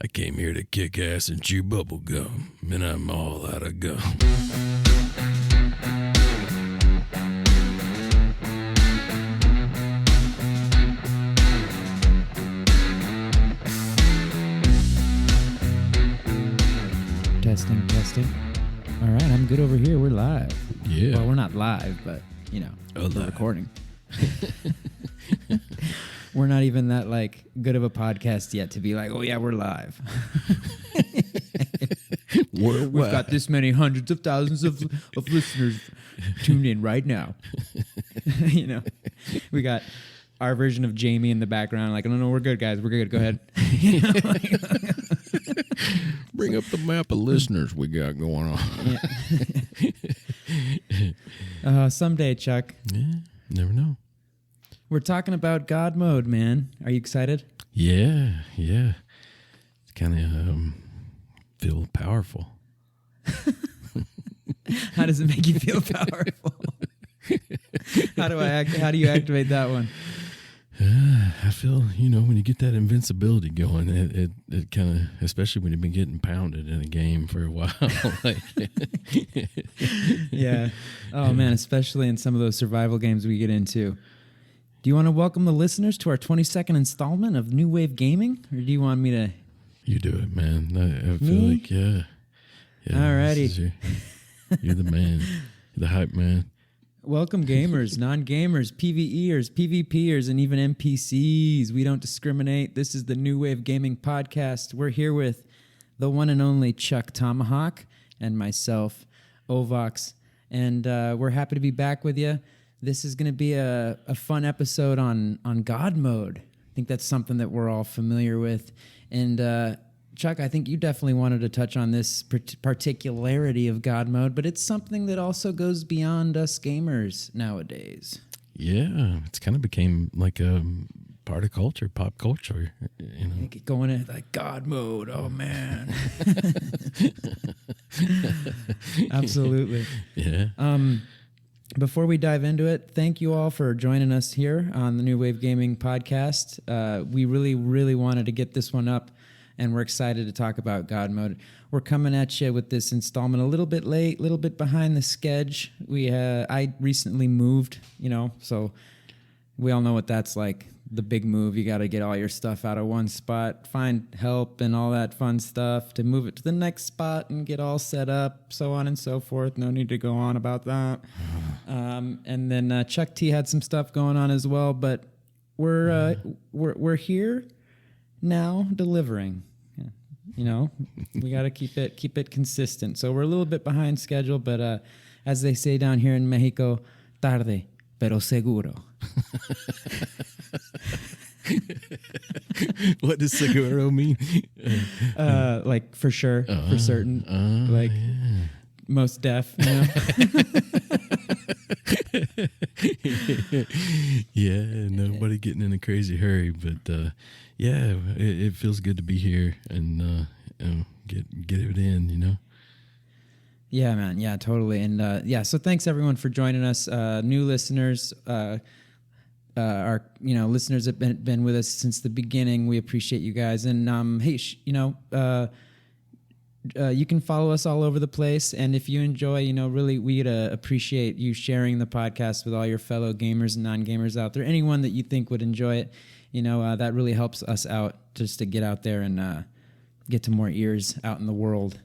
I came here to kick ass and chew bubble gum, and I'm all out of gum. Testing. All right, I'm good over here. We're live. Yeah. Well, we're not live, but, we're recording. We're not even that, good of a podcast yet to be like, oh, yeah, we're live. We've got this many hundreds of thousands of listeners tuned in right now. We got our version of Jamie in the background, no, we're good, guys. We're good. Go ahead. Bring up the map of listeners we got going on. Someday, Chuck. Yeah, never know. We're talking about God mode, man. Are you excited? Yeah. It's kind of feel powerful. How does it make you feel powerful? How do you activate that one? I feel, when you get that invincibility going, it kind of, especially when you've been getting pounded in a game for a while. Yeah. Oh, man, especially in some of those survival games we get into. Do you want to welcome the listeners to our 22nd installment of New Wave Gaming? Or do you want me to? You do it, man. I feel Me? like, yeah. Alrighty. You're the man. You're the hype man. Welcome, gamers, non-gamers, PvEers, PvPers, and even NPCs. We don't discriminate. This is the New Wave Gaming Podcast. We're here with the one and only ChukTomahawk and myself, Ovox, and we're happy to be back with you. This is going to be a fun episode on God mode. I think that's something that we're all familiar with. And Chuck, I think you definitely wanted to touch on this particularity of God mode, but it's something that also goes beyond us gamers nowadays. Yeah, it's kind of became like a part of culture, pop culture. Going into God mode. Oh man, absolutely. Yeah. Before we dive into it, thank you all for joining us here on the New Wave Gaming Podcast. We really, really wanted to get this one up, and we're excited to talk about God mode. We're coming at you with this installment a little bit late, a little bit behind the schedule. I recently moved, so we all know what that's like. The big move, you got to get all your stuff out of one spot, find help and all that fun stuff to move it to the next spot and get all set up, so on and so forth. No need to go on about that. And then Chuck T had some stuff going on as well, but we're here now delivering. We got to keep it consistent. So we're a little bit behind schedule, but as they say down here in Mexico, tarde pero seguro. What does seguro mean? Like for sure, for certain, yeah. Most deaf. Yeah, nobody getting in a crazy hurry, but yeah, it feels good to be here and get it in, Yeah, man. Yeah, totally. And so thanks everyone for joining us. New listeners, our listeners have been with us since the beginning. We appreciate you guys. And hey, you can follow us all over the place. And if you enjoy, really we'd appreciate you sharing the podcast with all your fellow gamers and non-gamers out there. Anyone that you think would enjoy it, that really helps us out just to get out there and get to more ears out in the world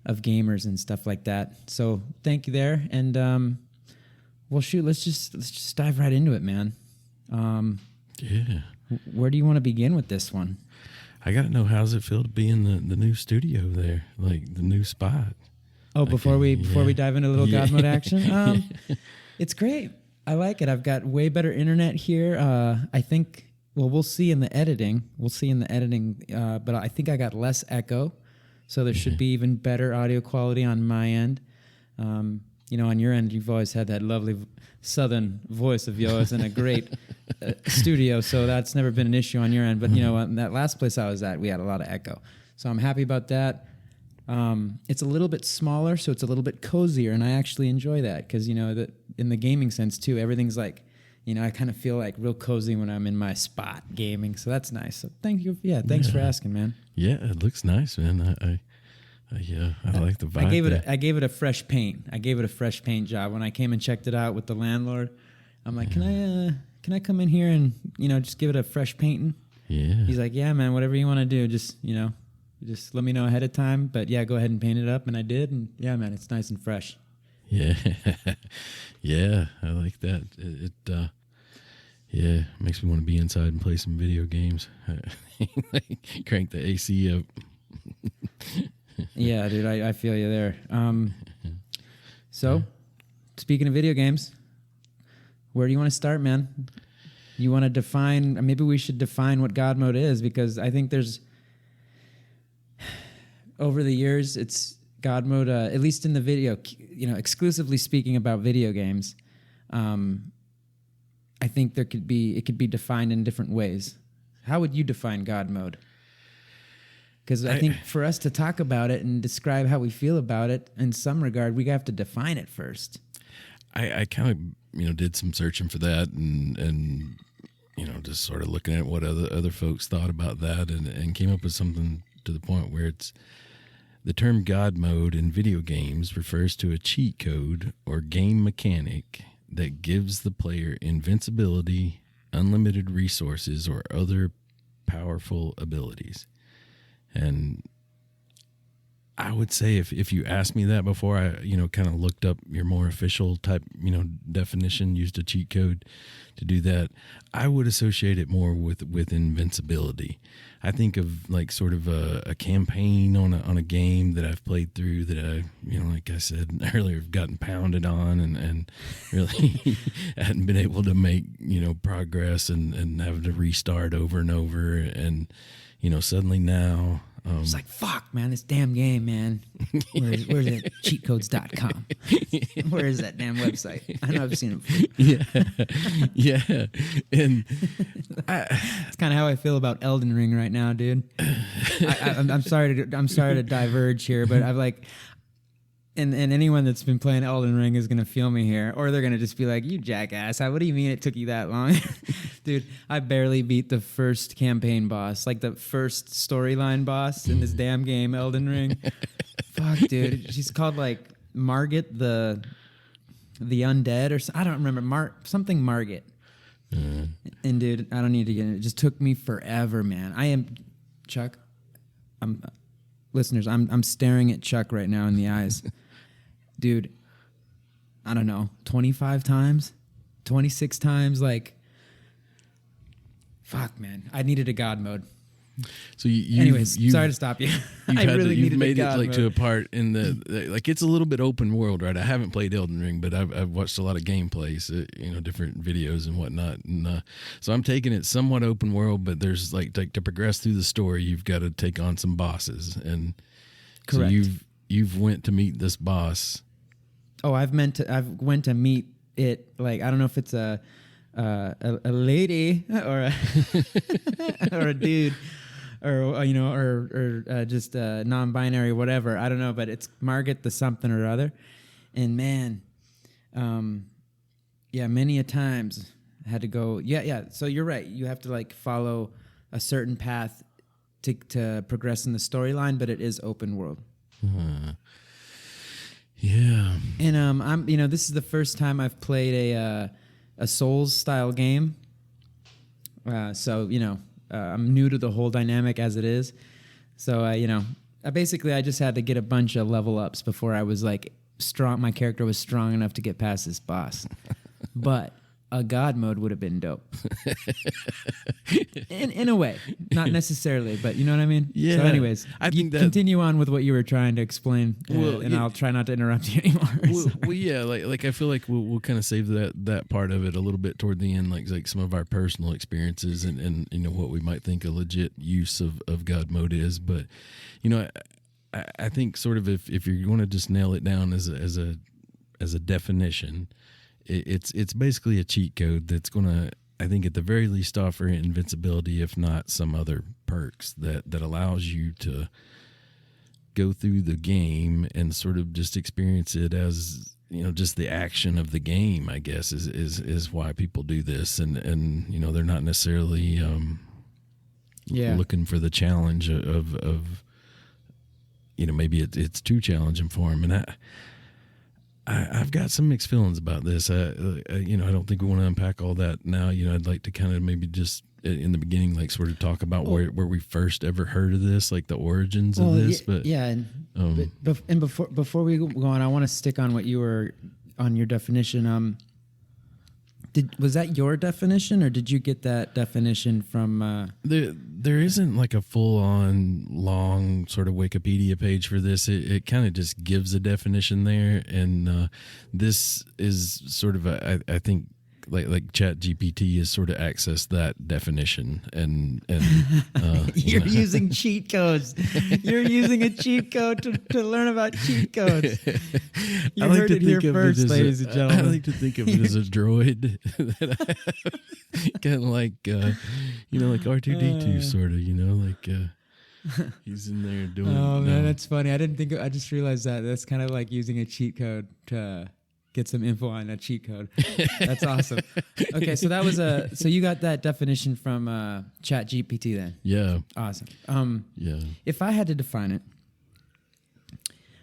of gamers and stuff like that. So thank you there. And well, shoot, let's just dive right into it, man. Yeah. Where do you want to begin with this one? I got to know, how's it feel to be in the new studio there, like the new spot? Oh, before we dive into a little God mode action, it's great. I like it. I've got way better internet here. I think. Well, we'll see in the editing. But I think I got less echo, so there should be even better audio quality on my end. On your end, you've always had that lovely southern voice of yours and a great studio, so that's never been an issue on your end. But, in that last place I was at, we had a lot of echo. So I'm happy about that. It's a little bit smaller, so it's a little bit cozier, and I actually enjoy that because, that in the gaming sense, too, everything's like, I kind of feel like real cozy when I'm in my spot gaming. So that's nice. So thank you. Yeah, thanks for asking, man. Yeah, it looks nice, man. I like the vibe. I gave it a fresh paint. I gave it a fresh paint job when I came and checked it out with the landlord. I'm like, can I come in here and just give it a fresh painting? Yeah. He's like, yeah, man, whatever you want to do, just let me know ahead of time. But yeah, go ahead and paint it up, and I did, and yeah, man, it's nice and fresh. Yeah, yeah, I like that. It makes me want to be inside and play some video games. Crank the AC up. Yeah, dude, I feel you there. So, speaking of video games, where do you want to start, man? You want to define? Maybe we should define what God mode is, because I think there's over the years, it's God mode. At least in the video, exclusively speaking about video games, I think it could be defined in different ways. How would you define God mode? Because I think for us to talk about it and describe how we feel about it, in some regard, we have to define it first. I kind of did some searching for that and just sort of looking at what other folks thought about that and came up with something to the point where it's the term God mode in video games refers to a cheat code or game mechanic that gives the player invincibility, unlimited resources, or other powerful abilities. And I would say if you asked me that before, I kind of looked up your more official type definition, used a cheat code to do that, I would associate it more with invincibility. I think of like sort of a campaign on a game that I've played through that I like I said earlier, have gotten pounded on and really hadn't been able to make progress and having to restart over and over and suddenly now. It's like, fuck, man, this damn game, man. Where's it? Cheatcodes.com. Where is that damn website? I know I've seen it before. Yeah. And it's kind of how I feel about Elden Ring right now, dude. I'm sorry to diverge here, but I've like... And anyone that's been playing Elden Ring is going to feel me here. Or they're going to just be like, you jackass. What do you mean it took you that long? Dude, I barely beat the first campaign boss. Like the first storyline boss in this damn game, Elden Ring. Fuck, dude. She's called like Margit the Undead or I don't remember. Something Margit. And dude, I don't need to get it. It just took me forever, man. Chuck, listeners, I'm staring at Chuck right now in the eyes. Dude, I don't know, 25 times, 26 times, like, fuck, man. I needed a God mode. So anyways, sorry to stop you. You've made it like to a part in the like it's a little bit open world, right? I haven't played Elden Ring, but I've watched a lot of gameplays, different videos and whatnot, and so I'm taking it somewhat open world. But there's like to progress through the story, you've got to take on some bosses, and correct. So you've went to meet this boss. Oh, I've went to meet it. Like I don't know if it's a lady or a dude. Or just non-binary, whatever. I don't know, but it's Margit the something or other. And man, many a times I had to go. Yeah. So you're right. You have to like follow a certain path to progress in the storyline, but it is open world. Yeah. And I'm this is the first time I've played a Souls style game. I'm new to the whole dynamic as it is. So, I just had to get a bunch of level ups before I was like strong. My character was strong enough to get past this boss. But a God mode would have been dope. in a way, not necessarily, but you know what I mean? Yeah. So anyways, I think continue on with what you were trying to explain, I'll try not to interrupt you anymore. Like I feel like we'll kind of save that part of it a little bit toward the end, like some of our personal experiences and what we might think a legit use of God mode is. But I think sort of if you're going to just nail it down as a definition, it's basically a cheat code that's going to, I think, at the very least offer invincibility, if not some other perks that allows you to go through the game and sort of just experience it as just the action of the game, I guess, is why people do this, and they're not necessarily looking for the challenge of maybe it's too challenging for them, and I've got some mixed feelings about this. I don't think we want to unpack all that now. I'd like to kind of maybe just in the beginning, like sort of talk about where we first ever heard of this, like the origins of this. And before we go on, I want to stick on what you were on your definition. Was that your definition, or did you get that definition from? There isn't like a full-on long sort of Wikipedia page for this. It kind of just gives a definition there, and this is sort of I think like ChatGPT has sort of accessed that definition, and you're using cheat codes. You're using a cheat code to learn about cheat codes. You heard it here first, ladies and gentlemen. I like to think of it as a droid that I have, kind of like like R2D2 sort of, he's in there doing. Oh man, that's funny. I didn't think. I just realized that's kind of like using a cheat code to get some info on a cheat code. That's awesome. Okay, so that was so you got that definition from ChatGPT then? Yeah. Awesome. Yeah. If I had to define it,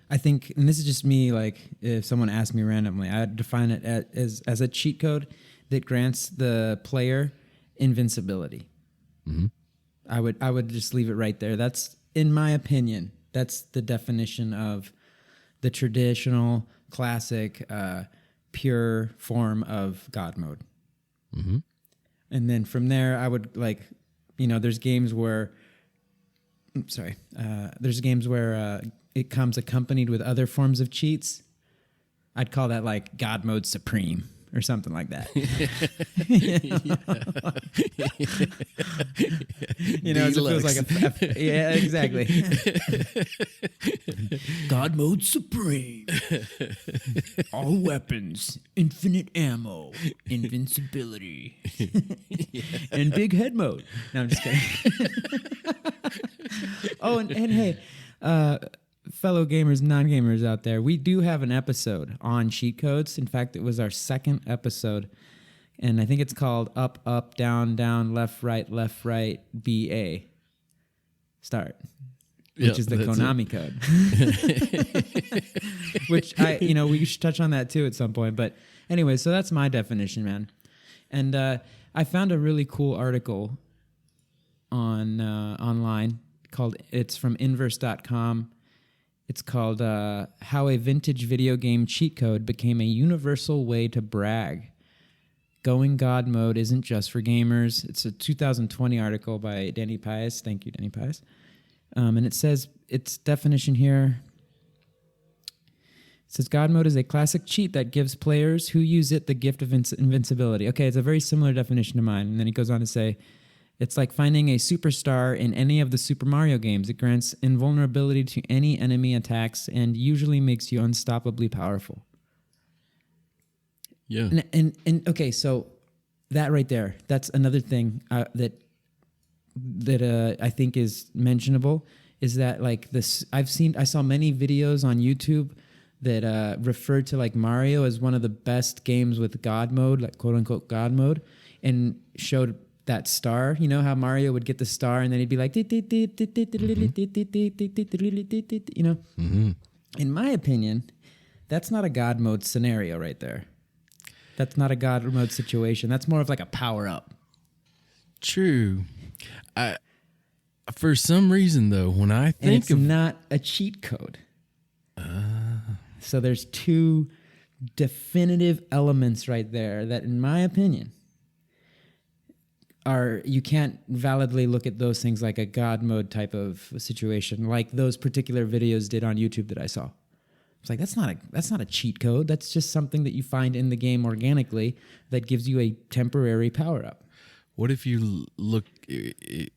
I think, and this is just me, like if someone asked me randomly, I'd define it as a cheat code that grants the player invincibility. Mm-hmm. I would just leave it right there. That's, in my opinion, that's the definition of the traditional classic, pure form of God mode. Mm-hmm. And then from there, I would there's games where, it comes accompanied with other forms of cheats. I'd call that like God mode supreme or something like that. It feels like yeah, exactly. God mode supreme. All weapons, infinite ammo, invincibility, and big head mode. No, I'm just kidding. Oh, and hey, fellow gamers, non-gamers out there, we do have an episode on cheat codes. In fact, it was our second episode, and I think it's called Up, Up, Down, Down, Left, Right, BA. Start. Which is the Konami code. Which we should touch on that too at some point. But anyway, so that's my definition, man. And I found a really cool article on online it's from inverse.com. It's called How a Vintage Video Game Cheat Code Became a Universal Way to Brag. Going God Mode Isn't Just for Gamers. It's a 2020 article by Danny Pius. Thank you, Danny Pius. And it says, its definition here, it says, God Mode is a classic cheat that gives players who use it the gift of invincibility. Okay, it's a very similar definition to mine. And then he goes on to say, it's like finding a superstar in any of the Super Mario games. It grants invulnerability to any enemy attacks and usually makes you unstoppably powerful. Yeah. And okay, so that right there, that's another thing that I think is mentionable, is that like this, I saw many videos on YouTube that referred to like Mario as one of the best games with God mode, like quote unquote God mode, and showed that star. You know how Mario would get the star and then he'd be like, you know? Mm-hmm. In my opinion, that's not a God mode scenario right there. That's not a God mode situation. That's more of like a power up. True. For some reason though, when I think it's not a cheat code. So there's two definitive elements right there that, in my opinion, you can't validly look at those things like a God mode type of situation, like those particular videos did on YouTube that I saw. It's like that's not a cheat code. That's just something that you find in the game organically that gives you a temporary power up. What if you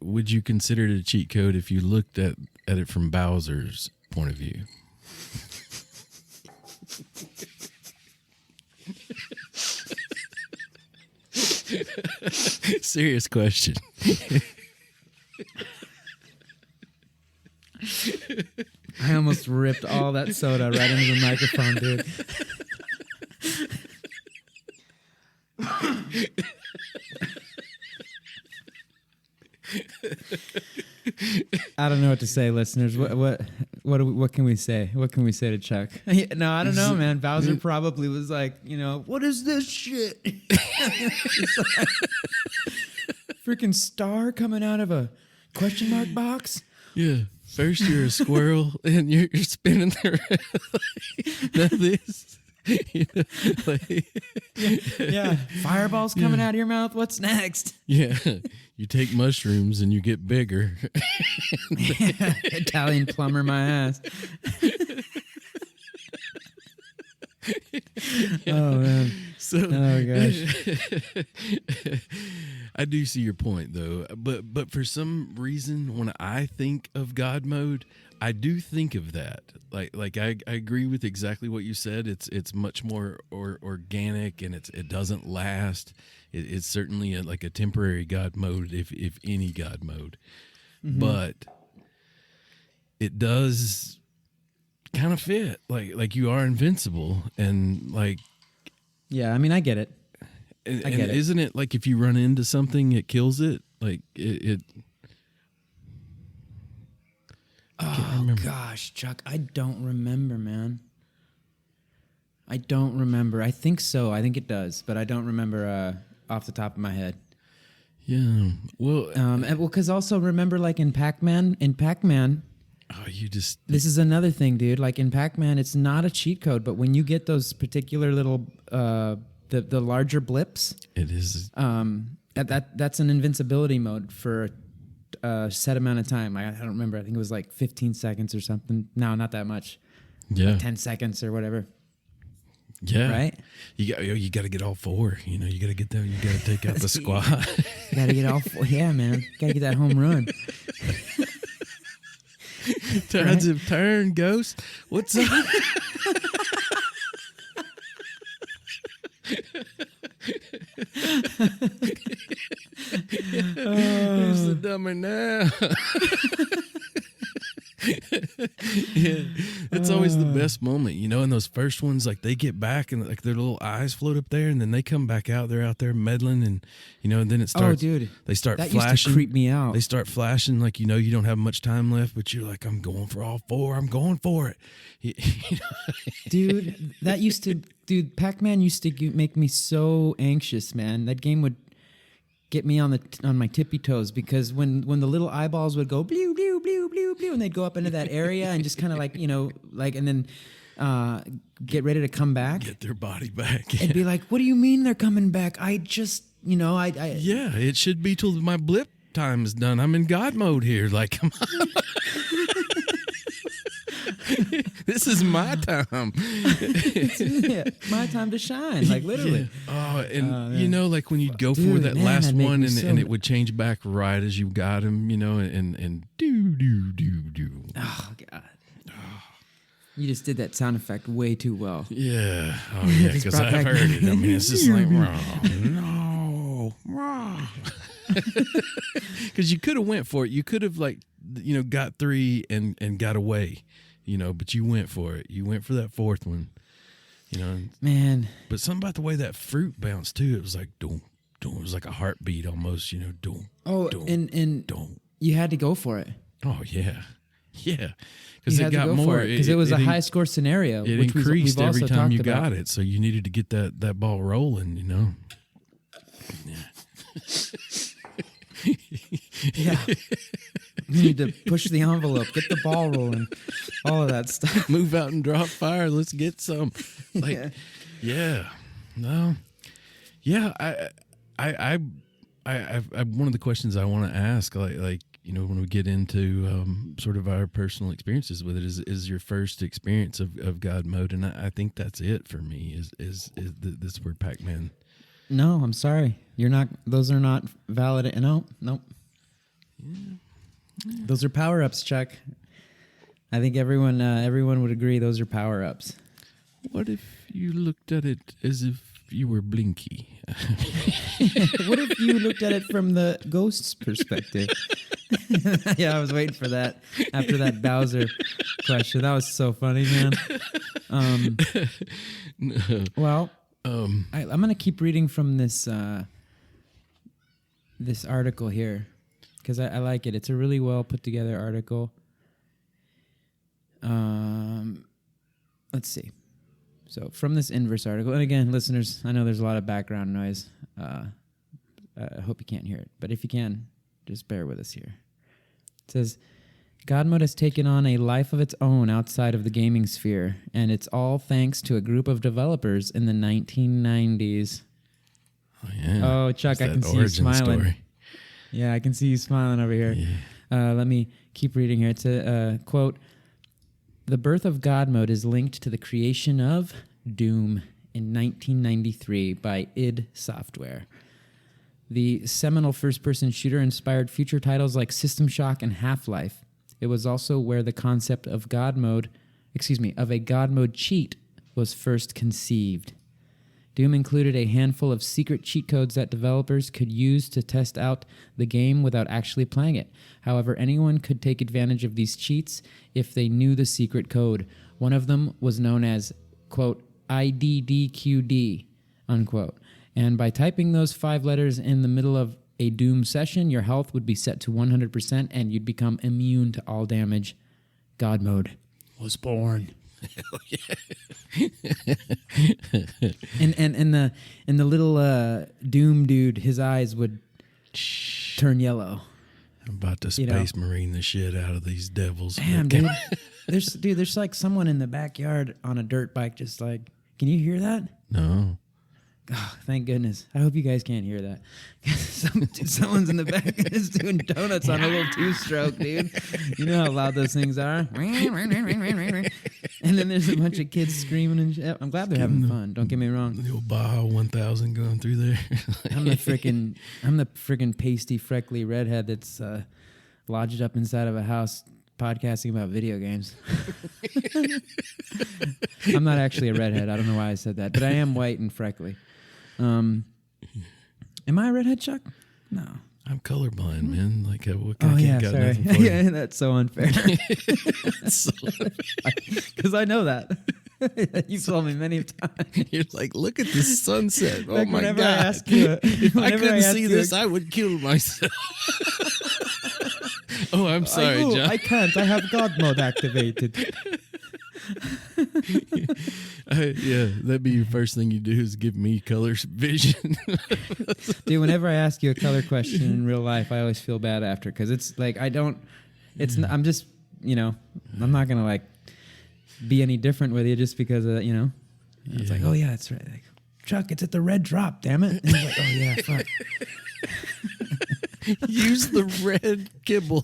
would you consider it a cheat code if you looked at it from Bowser's point of view? Serious question. I almost ripped all that soda right into the microphone, dude. I don't know what to say, listeners. What can we say? What can we say to Chuck? No, I don't know, man. Bowser probably was like, what is this shit? Freaking star coming out of a question mark box? Yeah. First you're a squirrel and you're spinning around like this. Yeah. Fireballs coming out of your mouth. What's next? Yeah. You take mushrooms and you get bigger. Italian plumber my ass. Oh man. Oh gosh. I do see your point though, but for some reason when I think of God mode, I do think of that. Like I agree with exactly what you said. It's much more organic and it doesn't last. It's certainly like a temporary God mode, if any God mode, but it does kind of fit. Like you are invincible and like. Yeah, I mean, I get it. I get it. Isn't it like if you run into something, it kills it? Like it Oh gosh, Chuck, I don't remember, man. I don't remember. I think so. I think it does, but I don't remember off the top of my head. Yeah. Well, because also remember, like in Pac-Man. Oh, you just. This is another thing, dude. Like in Pac-Man, it's not a cheat code, but when you get those particular little the larger blips, it is. That's an invincibility mode for a set amount of time. I don't remember. I think it was like 15 seconds or something. No, not that much. Yeah. Like 10 seconds or whatever. Yeah. Right? You got to get all four. You got to get there. You got to take out the squad. You got to get all four. Yeah, man. Got to get that home run. Tides of turn, Ghost. What's up? Who's the dumber now? Yeah, it's always the best moment, in those first ones, like they get back and like their little eyes float up there and then they come back out, they're out there meddling and and then it starts, dude, they start that flashing. Used to creep me out. They start flashing like, you don't have much time left, but you're like, I'm going for all four. I'm going for it. Dude, Pac-Man used to make me so anxious, man. That game would get me on my tippy toes because when the little eyeballs would go blew blew blew blew blew and they'd go up into that area and just kind of like and then get ready to come back, get their body back. It'd be like, what do you mean they're coming back? I just yeah, it should be till my blip time is done. I'm in God mode here. Like, come on. This is my time. Yeah, my time to shine, like literally. Yeah. Oh, and like when you'd go for that last one and it would change back right as you got him, and do. Oh God. You just did that sound effect way too well. Yeah. Oh yeah, because I've heard it. I mean, it's just like wrong. Because you could have went for it. You could have got three and got away. But you went for it. You went for that fourth one, Man. But something about the way that fruit bounced too. It was like doom, doom. It was like a heartbeat almost. Doom. Oh, doom, and doom. You had to go for it. Oh yeah, because it got more. Because it was a high score scenario. It which increased we've every also time you about. got it. So you needed to get that ball rolling. Yeah. You need to push the envelope, get the ball rolling, all of that stuff. Move out and drop fire. Let's get some. Like, yeah. No. Yeah. I one of the questions I want to ask, like when we get into sort of our personal experiences with it, is your first experience of God mode, and I think that's it for me. Is this word Pac-Man? No, I'm sorry. You're not. Those are not valid. Nope. Yeah. Those are power-ups, Chuck. I think everyone would agree those are power-ups. What if you looked at it as if you were Blinky? What if you looked at it from the ghost's perspective? Yeah, I was waiting for that after that Bowser question. That was so funny, man. No. Well, I'm going to keep reading from this this article here. because I like it. It's a really well put together article. Let's see. So from this Inverse article, and again, listeners, I know there's a lot of background noise. I hope you can't hear it, but if you can, just bear with us here. It says, God mode has taken on a life of its own outside of the gaming sphere, and it's all thanks to a group of developers in the 1990s. Oh, yeah. Oh, Chuck, I can see you smiling. Story. Yeah, I can see you smiling over here. Yeah. Let me keep reading here. It's a quote. The birth of God mode is linked to the creation of Doom in 1993 by id Software. The seminal first-person shooter inspired future titles like System Shock and Half-Life. It was also where the concept of a God mode cheat was first conceived. Doom included a handful of secret cheat codes that developers could use to test out the game without actually playing it. However, anyone could take advantage of these cheats if they knew the secret code. One of them was known as, quote, IDDQD, unquote. And by typing those 5 letters in the middle of a Doom session, your health would be set to 100% and you'd become immune to all damage. God mode was born. Hell yeah. and the little Doom dude, his eyes would turn yellow. I'm about to Space Marine the shit out of these devils. Damn, dude. There's like someone in the backyard on a dirt bike just like, can you hear that? No. Oh, thank goodness. I hope you guys can't hear that. Someone's in the back just doing donuts on a little 2-stroke, dude. You know how loud those things are. And then there's a bunch of kids screaming and shit. I'm glad they're having fun. Don't get me wrong. The old Baja 1000 going through there. I'm the freaking pasty, freckly redhead that's lodged up inside of a house podcasting about video games. I'm not actually a redhead. I don't know why I said that, but I am white and freckly. Am I a redhead, Chuck? No. I'm colorblind, man. Like, what kind oh, of yeah, got sorry. nothing for you? Yeah, that's so unfair. Because I know that. You've told me many times. You're like, look at the sunset. Oh, like my God. If I couldn't see this, I would kill myself. Oh, I'm sorry, John. I can't. I have God mode activated. Yeah, that'd be your first thing you do is give me color vision. Dude, whenever I ask you a color question in real life, I always feel bad after because it's like I'm just, I'm not going to like be any different with you just because, it's like, oh, yeah, that's right. Like, Chuck, it's at the red drop, damn it. And like, oh, yeah, fuck. Use the red kibble.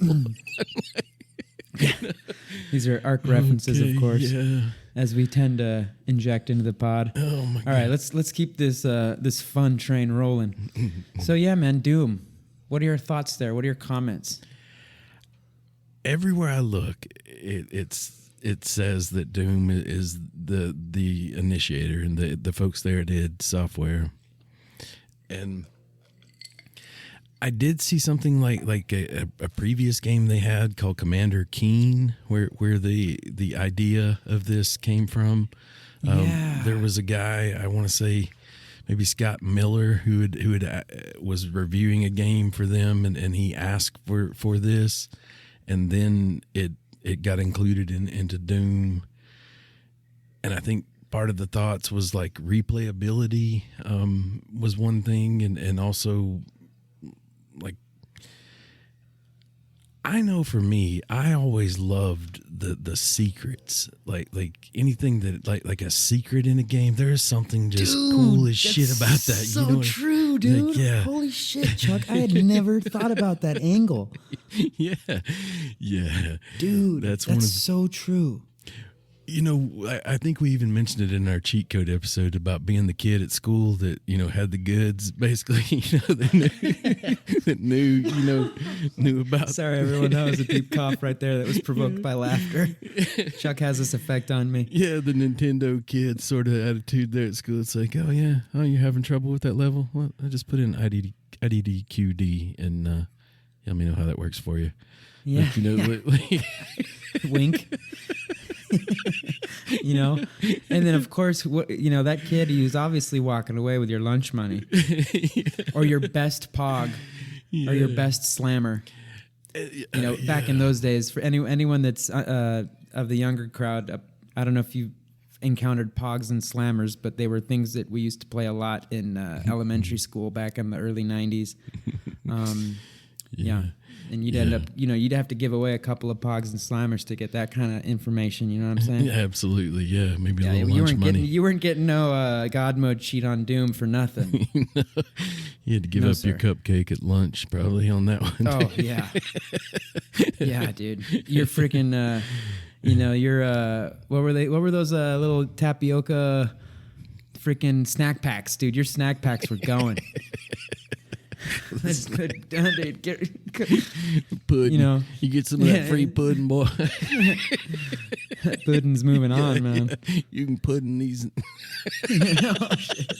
These are ARC references, of course, yeah. as we tend to inject into the pod. Oh my God! All right, let's keep this this fun train rolling. So yeah, man, Doom. What are your thoughts there? What are your comments? Everywhere I look, it says that Doom is the initiator and the folks there at id Software, and I did see something like a previous game they had called Commander Keen, where the idea of this came from. There was a guy, I want to say maybe Scott Miller, who was reviewing a game for them, and he asked for this, and then it got included into Doom. And I think part of the thoughts was like replayability was one thing, and also, like, I know for me, I always loved the secrets, like anything that like a secret in a game. There is something just cool as shit about that. So true, dude. Like, yeah. Holy shit, Chuck! I had never thought about that angle. Yeah, dude. That's so true. I think we even mentioned it in our cheat code episode about being the kid at school that, had the goods, basically, that knew about. Sorry, everyone. That was a deep cough right there that was provoked by laughter. Chuck has this effect on me. Yeah, the Nintendo kid sort of attitude there at school. It's like, oh, yeah, you're having trouble with that level? Well, I just put in IDDQD and let me know how that works for you. Yeah. Like, wink. And then of course, that kid, he was obviously walking away with your lunch money, or your best pog, or your best slammer. Back in those days, for anyone that's of the younger crowd, I don't know if you encountered Pogs and Slammers, but they were things that we used to play a lot in elementary school back in the early 90s. And you'd end up, you'd have to give away a couple of Pogs and Slammers to get that kind of information. You know what I'm saying? Yeah, absolutely. Yeah, maybe a little lunch money. You weren't getting no God mode cheat on Doom for nothing. You had to give up your cupcake at lunch, probably on that one. Oh yeah, yeah, dude. You're freaking. What were they? What were those little tapioca freaking snack packs, dude? Your snack packs were going. That's good, dude. Pudding. You get some of that free pudding, boy. Pudding's moving on, man. You can pudding these. Oh, shit.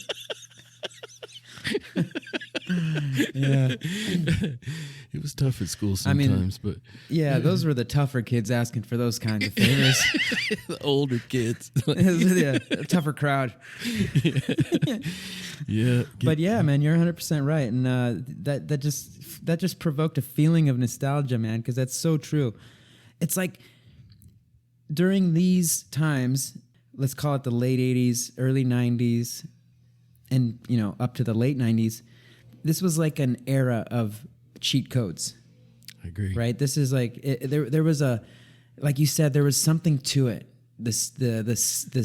Yeah. It was tough at school sometimes, but yeah, those were the tougher kids asking for those kinds of favors. The older kids. Yeah, a tougher crowd. Yeah. But yeah, man, you're 100% right, and that just provoked a feeling of nostalgia, man, because that's so true. It's like during these times, let's call it the late 80s, early 90s, and up to the late 90s, this was like an era of cheat codes. I agree. Right? This is like there was like you said, there was something to it. The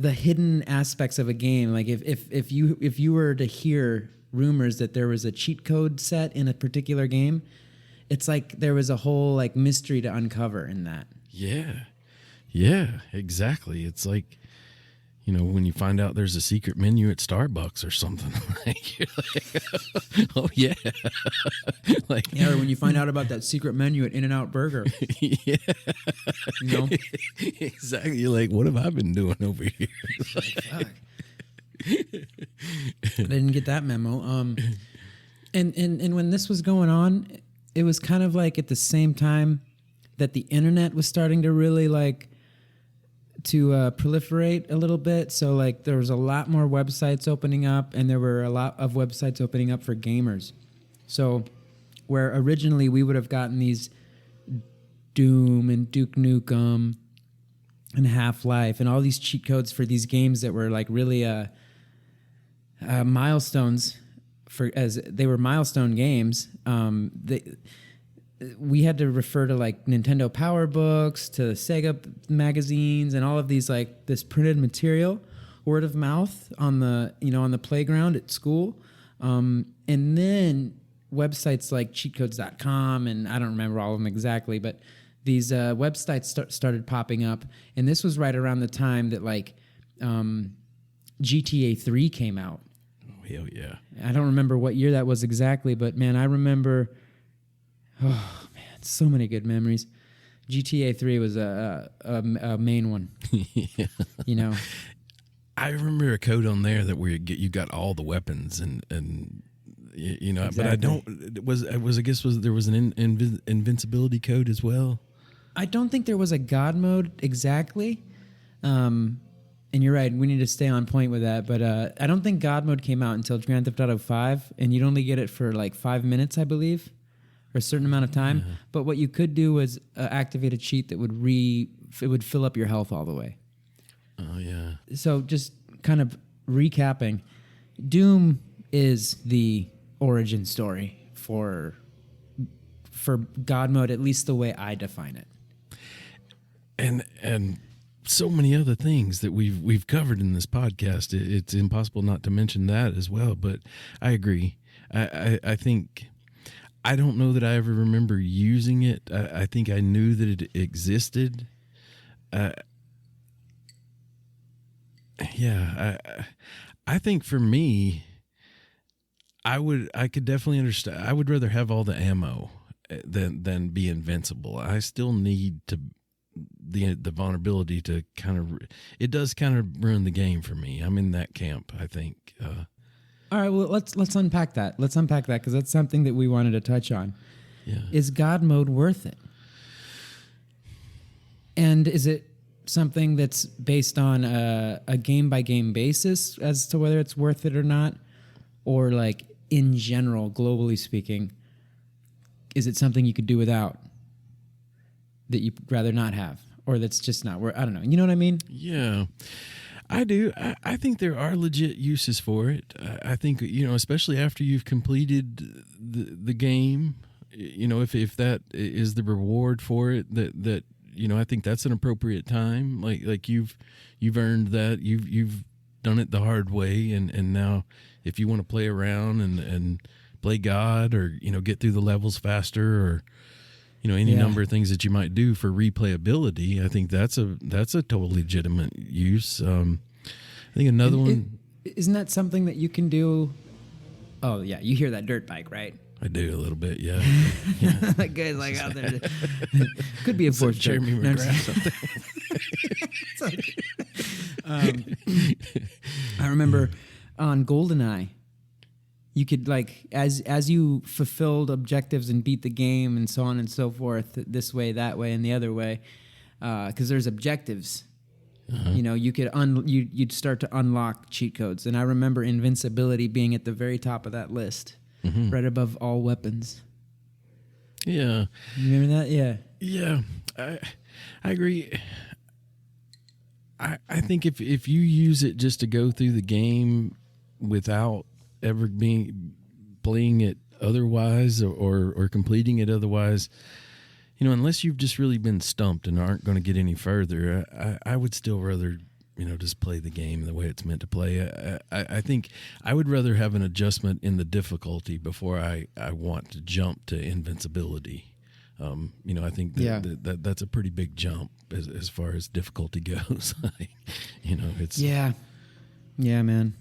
hidden aspects of a game. Like if you were to hear rumors that there was a cheat code set in a particular game, it's like there was a whole like mystery to uncover in that. Yeah, exactly. It's like, when you find out there's a secret menu at Starbucks or something, you're like, oh yeah, or when you find out about that secret menu at In-N-Out Burger. Yeah, exactly. You're like, what have I been doing over here? Fuck. I didn't get that memo. And when this was going on, it was kind of like at the same time that the internet was starting to really proliferate a little bit. So like there was a lot more websites opening up, and there were a lot of websites opening up for gamers. So where originally we would have gotten these Doom and Duke Nukem and Half-Life and all these cheat codes for these games that were like really milestones, as they were milestone games. We had to refer to like Nintendo Power Books, to Sega magazines, and all of these like this printed material, word of mouth on the playground at school, and then websites like cheatcodes.com, and I don't remember all of them exactly, but these websites started popping up, and this was right around the time that like GTA 3 came out. Oh hell yeah! I don't remember what year that was exactly, but man, I remember. Oh man, so many good memories. GTA 3 was a main one. Yeah. I remember a code on there that where you got all the weapons and exactly. But I don't. I guess there was an invincibility code as well. I don't think there was a God mode exactly. And you're right. We need to stay on point with that. But I don't think God mode came out until Grand Theft Auto 5, and you'd only get it for like 5 minutes, I believe. Or a certain amount of time, but what you could do was activate a cheat that would fill up your health all the way. Oh yeah. So just kind of recapping, Doom is the origin story for God mode, at least the way I define it. And so many other things that we've covered in this podcast. It's impossible not to mention that as well. But I agree. I think. I don't know that I ever remember using it. I think I knew that it existed. I think for me, I could definitely understand. I would rather have all the ammo than be invincible. I still need the vulnerability to it does kind of ruin the game for me. I'm in that camp, I think. All right, well, let's unpack that. Let's unpack that because that's something that we wanted to touch on. Yeah. Is God mode worth it? And is it something that's based on a game-by-game basis as to whether it's worth it or not? Or like in general, globally speaking, is it something you could do without that you'd rather not have, or that's just not where, I don't know. You know what I mean? Yeah, I do. I think there are legit uses for it. I think, especially after you've completed the game, if that is the reward for it, that I think that's an appropriate time. Like you've earned that. You've done it the hard way, and now if you want to play around and play God, or get through the levels faster, or any number of things that you might do for replayability, I think that's a totally legitimate use. I think another one. Isn't that something that you can do? Oh yeah, you hear that dirt bike, right? I do a little bit, yeah. That guy's like out there. Could be a fourth Jeremy McGrath. I remember on GoldenEye, you could as you fulfilled objectives and beat the game and so on and so forth, this way, that way, and the other way, because there's objectives. Uh-huh. You could you'd start to unlock cheat codes, and I remember invincibility being at the very top of that list, right above all weapons. Yeah, you remember that? Yeah. I agree. I think if you use it just to go through the game without ever playing it otherwise, or completing it otherwise, unless you've just really been stumped and aren't going to get any further, I would still rather, just play the game the way it's meant to play. I think I would rather have an adjustment in the difficulty before I want to jump to invincibility. I think that's a pretty big jump as far as difficulty goes. It's yeah, man.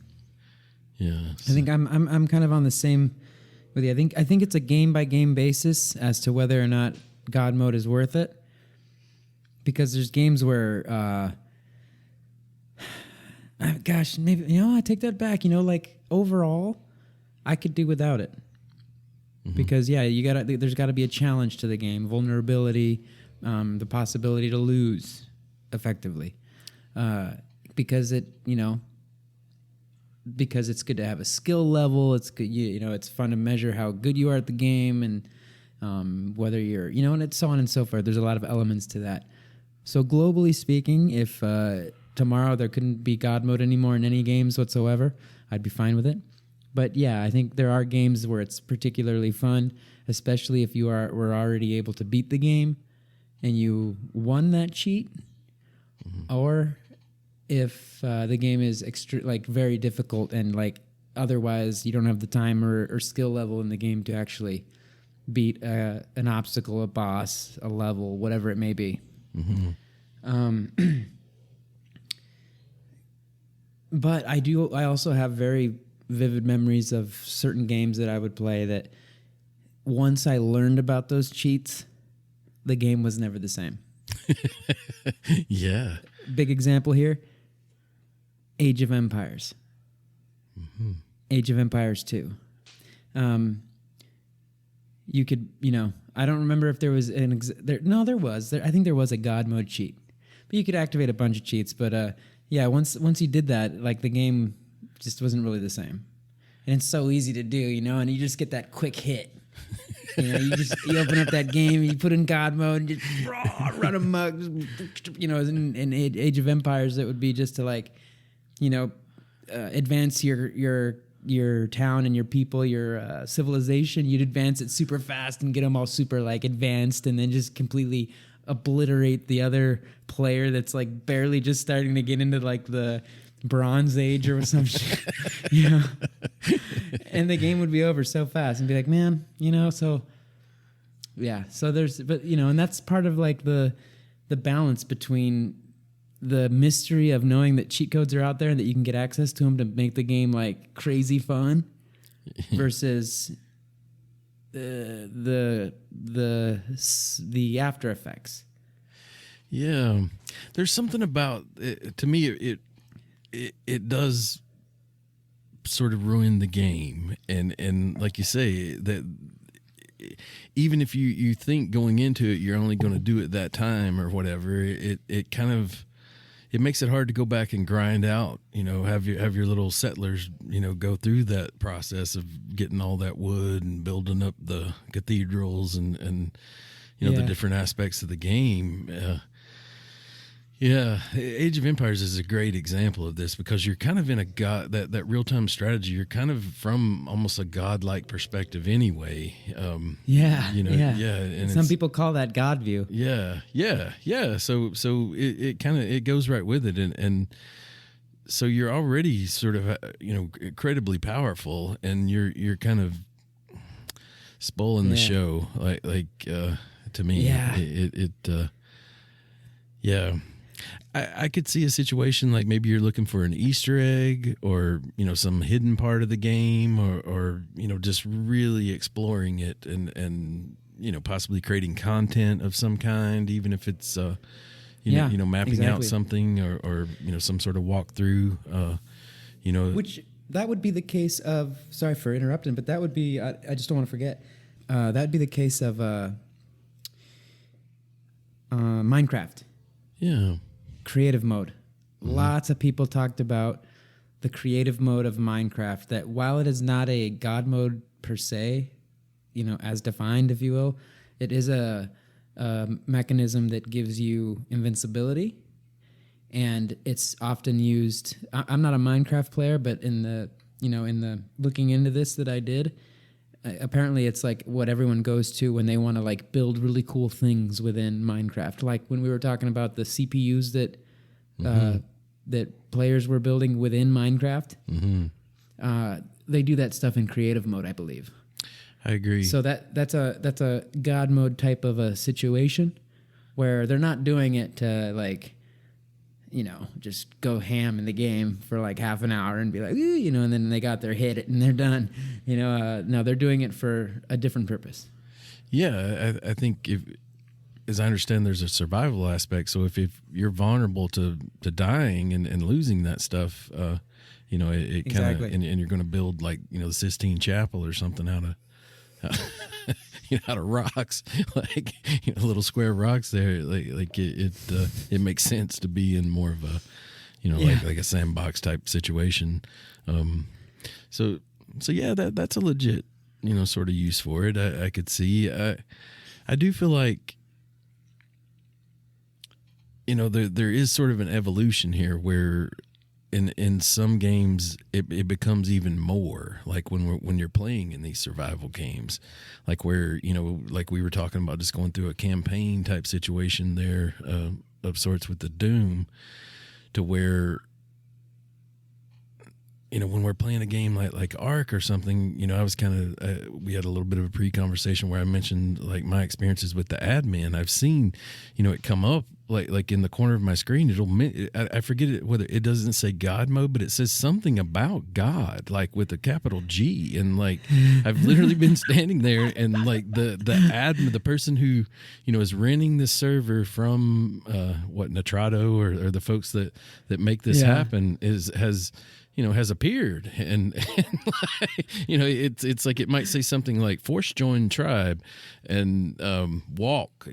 Yeah, so. I think I'm kind of on the same with you. I think it's a game by game basis as to whether or not God mode is worth it, because there's games where gosh, maybe I take that back. Overall, I could do without it, because there's got to be a challenge to the game, vulnerability, the possibility to lose effectively, because because it's good to have a skill level. It's good, it's fun to measure how good you are at the game, and whether you're, and it's so on and so forth. There's a lot of elements to that. So globally speaking, if tomorrow there couldn't be God mode anymore in any games whatsoever, I'd be fine with it. But yeah, I think there are games where it's particularly fun, especially if were already able to beat the game and you won that cheat, or if the game is very difficult and otherwise you don't have the time or skill level in the game to actually beat an obstacle, a boss, a level, whatever it may be. But I also have very vivid memories of certain games that I would play that once I learned about those cheats, the game was never the same. Yeah. Big example here, Age of Empires. Age of Empires 2. You could, I don't remember if there was there was. I think there was a God mode cheat. But you could activate a bunch of cheats, but once you did that, the game just wasn't really the same. And it's so easy to do, and you just get that quick hit. You open up that game, you put in God mode, and just run amok. In Age of Empires, it would be just to advance your town and your people, your civilization. You'd advance it super fast and get them all super advanced, and then just completely obliterate the other player that's barely just starting to get into the Bronze Age or some shit, and the game would be over so fast and be like, man, so yeah. So and that's part of the balance between the mystery of knowing that cheat codes are out there and that you can get access to them to make the game crazy fun versus the after effects. Yeah, there's something about it, to me. It does sort of ruin the game, and like you say, that even if you think going into it you're only going to do it that time or whatever, it kind of it makes it hard to go back and grind out, have your little settlers, go through that process of getting all that wood and building up the cathedrals and the different aspects of the game. Age of Empires is a great example of this, because you're kind of in that real-time strategy. You're kind of from almost a godlike perspective anyway. And some people call that God view. Yeah. So it goes right with it, and so you're already sort of incredibly powerful, and you're kind of spoiling the show, like to me. I could see a situation like maybe you're looking for an Easter egg, or some hidden part of the game, or just really exploring it and possibly creating content of some kind, even if it's mapping out something or some sort of walkthrough. Which that would be the case of. Sorry for interrupting, but that would be. I just don't want to forget. That would be the case of Minecraft. Yeah. Creative mode. Mm-hmm. Lots of people talked about the creative mode of Minecraft, that while it is not a God mode per se, as defined, if you will, it is a mechanism that gives you invincibility. And it's often used. I'm not a Minecraft player, but in the looking into this that I did, apparently it's like what everyone goes to when they want to like build really cool things within Minecraft. Like when we were talking about the CPUs that that players were building within Minecraft, they do that stuff in creative mode, I believe. I agree. So that's a God mode type of a situation where they're not doing it to like, just go ham in the game for like half an hour and be like, and then they got their hit and they're done. No, they're doing it for a different purpose. Yeah, I think as I understand, there's a survival aspect. So if you're vulnerable to dying and losing that stuff, it kind of, exactly. and you're going to build like, the Sistine Chapel or something out of rocks, like little square rocks there. Like it makes sense to be in more of a, like a sandbox type situation. So yeah, that's a legit, sort of use for it. I could see. I do feel like, there is sort of an evolution here where in some games it becomes even more like when you're playing in these survival games, like where like we were talking about, just going through a campaign type situation there of sorts with the Doom, to where when we're playing a game like Ark or something, I was kind of we had a little bit of a pre-conversation where I mentioned like my experiences with the admin. I've seen it come up like in the corner of my screen. I forget it, whether it doesn't say God mode, but it says something about God, like with a capital G. And like I've literally been standing there, and like the admin, the person who is renting this server from Nitrado or the folks that make this happen has appeared, and like, it's like it might say something like force join tribe and walk.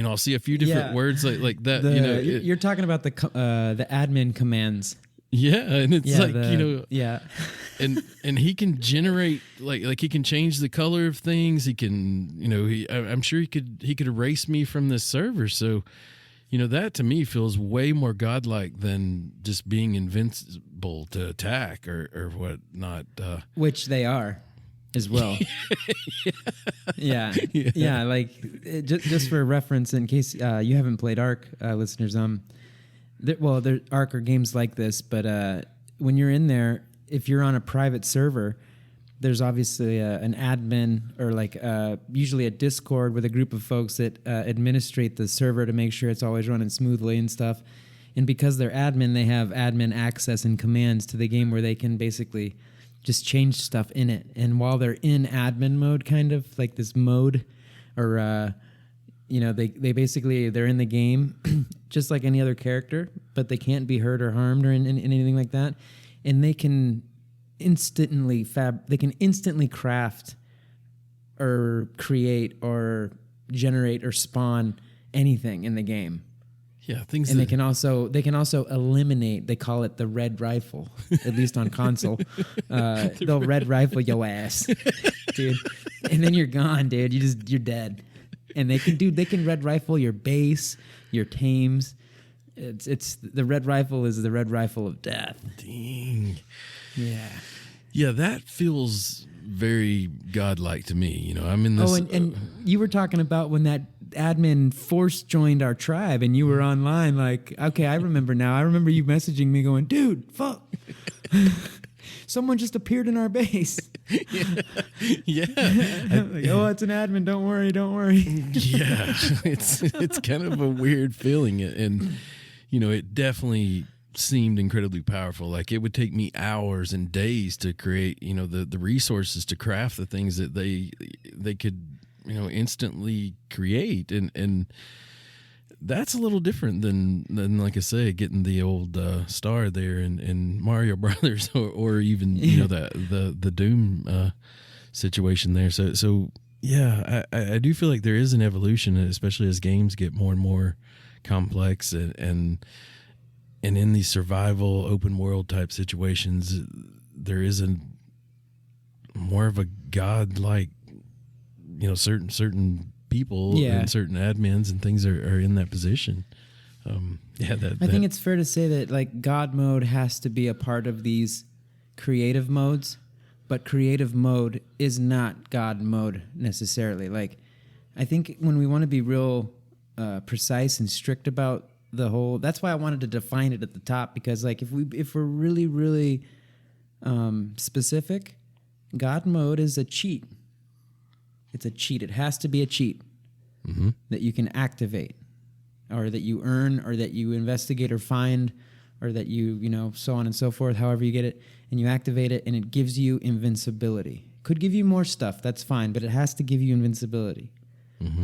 I'll see a few different words like that. You're talking about the admin commands. Yeah, and it's and he can generate like he can change the color of things. He can I'm sure he could erase me from this server. So. That to me feels way more godlike than just being invincible to attack or whatnot. Which they are as well. Yeah. Like just for reference, in case you haven't played Ark, listeners, there Ark are games like this, but when you're in there, if you're on a private server, there's obviously an admin or like usually a Discord with a group of folks that administrate the server to make sure it's always running smoothly and stuff. And because they're admin, they have admin access and commands to the game where they can basically just change stuff in it. And while they're in admin mode, kind of like this mode, or they basically, they're in the game just like any other character, but they can't be hurt or harmed or in anything like that. And they can instantly craft or create or generate or spawn anything in the game. Yeah, things And that, they can also eliminate. They call it the red rifle, at least on console. They'll red rifle your ass, dude, and then you're gone, dude. You're dead. And they can red rifle your base, your tames. It's the red rifle is the red rifle of death. dang. Yeah. Yeah, that feels very godlike to me. You know, I'm in this. Oh, and you were talking about when that admin force joined our tribe and you were online like, okay, I remember now. I remember you messaging me going, dude, fuck. Someone just appeared in our base. Yeah. Like, oh, it's an admin. Don't worry. Yeah. It's kind of a weird feeling. And, you know, it definitely seemed incredibly powerful. Like it would take me hours and days to create, you know, the resources to craft the things that they could, you know, instantly create. And that's a little different than like I say, getting the old star there in Mario Brothers or even, you know, the Doom situation there. So yeah, I do feel like there is an evolution, especially as games get more and more complex and in these survival open world type situations, there is more of a godlike, you know, certain people and certain admins and things are in that position. I think it's fair to say that like God mode has to be a part of these creative modes, but creative mode is not God mode necessarily. Like, I think when we want to be real precise and strict about the whole, that's why I wanted to define it at the top, because like if we're really, really specific, God mode is a cheat. It's a cheat. It has to be a cheat that you can activate, or that you earn, or that you investigate or find, or that you know, so on and so forth, however you get it, and you activate it, and it gives you invincibility. Could give you more stuff, that's fine, but it has to give you invincibility.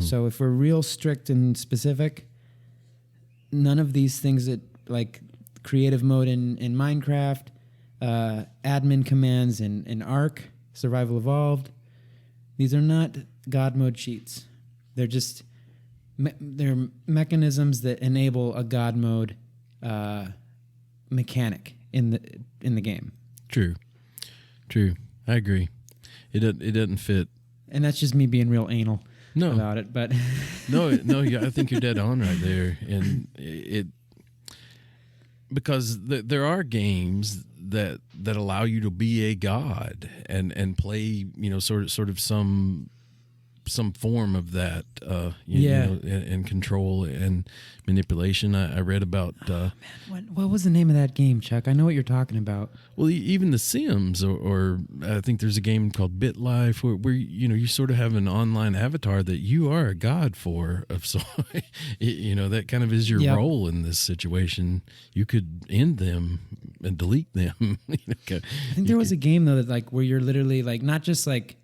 So if we're real strict and specific, none of these things that, like creative mode in Minecraft, admin commands in Ark, Survival Evolved, these are not God mode cheats. They're just they're mechanisms that enable a God mode mechanic in the game. True. I agree. It doesn't fit. And that's just me being real anal about it. But no, yeah, I think you're dead on right there, and it because there are games that allow you to be a god and play, you know, sort of some form of that, you know, and control and manipulation. I read about. What was the name of that game, Chuck? I know what you're talking about. Well, even The Sims, or I think there's a game called BitLife where you know, you sort of have an online avatar that you are a god for. So, you know, that kind of is your role in this situation. You could end them and delete them. I think there was a game though that like where you're literally like not just like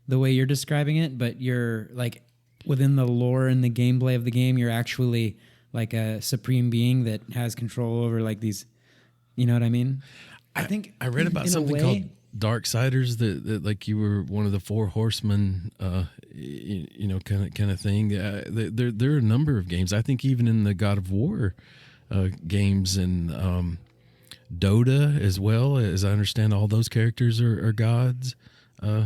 the way you're describing it, but you're like within the lore and the gameplay of the game, you're actually like a supreme being that has control over like these, you know what I mean? I think I read about something called Darksiders that like you were one of the four horsemen, you know, kind of thing. There are a number of games. I think even in the God of War games and Dota as well, as I understand, all those characters are gods.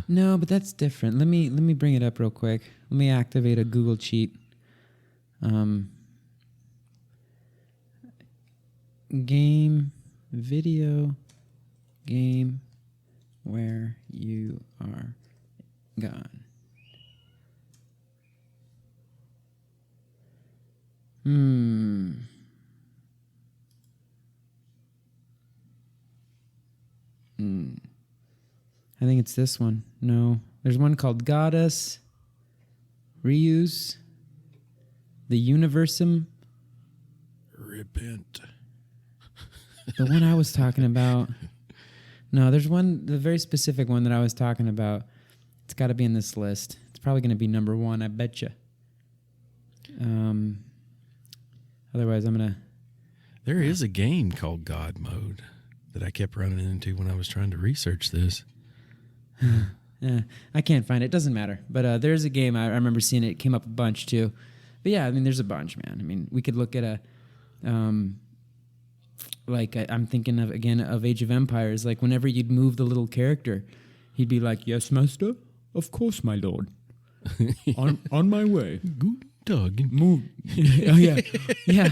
No, but that's different. Let me bring it up real quick. Let me activate a Google cheat. Video game where you are gone. I think it's this one. No. There's one called Goddess, Reuse, The Universum. Repent. The one I was talking about. No, there's one, the very specific one that I was talking about. It's got to be in this list. It's probably going to be number one, I bet you. Otherwise, I'm going to... There is a game called God Mode that I kept running into when I was trying to research this. Yeah, I can't find it. It doesn't matter. But there's a game. I remember seeing it. It came up a bunch, too. But yeah, I mean, there's a bunch, man. I mean, we could look at Like I'm thinking of again of Age of Empires. Like whenever you'd move the little character, he'd be like, "Yes, master. Of course, my lord. on my way. Guten Tag. Move." Oh yeah, yeah.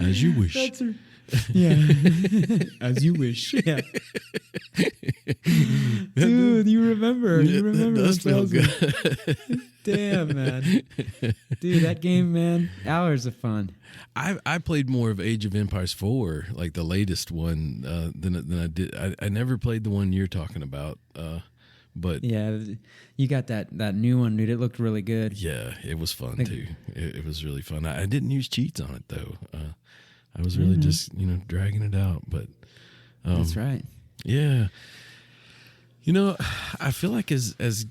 As you wish. Yeah. As you wish. Yeah. Dude, you remember. That does feel good. Damn, man. Dude, that game, man, hours of fun. I played more of Age of Empires 4, like the latest one, than I did. I never played the one you're talking about. But yeah, you got that new one, dude. It looked really good. Yeah, it was fun too. It was really fun. I didn't use cheats on it though. I was really just dragging it out. But that's right. Yeah, I feel like as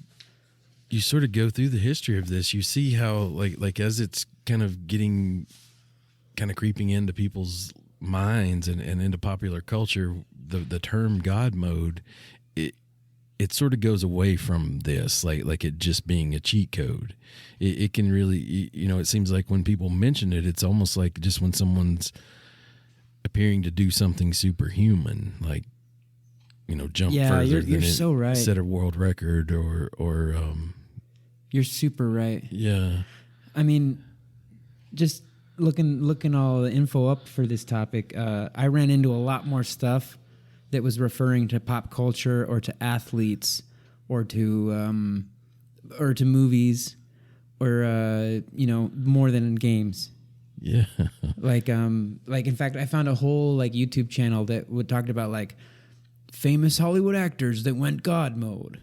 you sort of go through the history of this, you see how like as it's kind of creeping into people's minds and into popular culture, the term God mode, it sort of goes away from this, like it just being a cheat code. It can really, it seems like when people mention it, it's almost like just when someone's appearing to do something superhuman, like, jump further you're than so right. Set a world record or you're super right. Yeah. I mean, just looking all the info up for this topic, I ran into a lot more stuff that was referring to pop culture or to athletes or to movies or more than in games. Yeah. Like in fact, I found a whole YouTube channel that would talk about famous Hollywood actors that went God mode,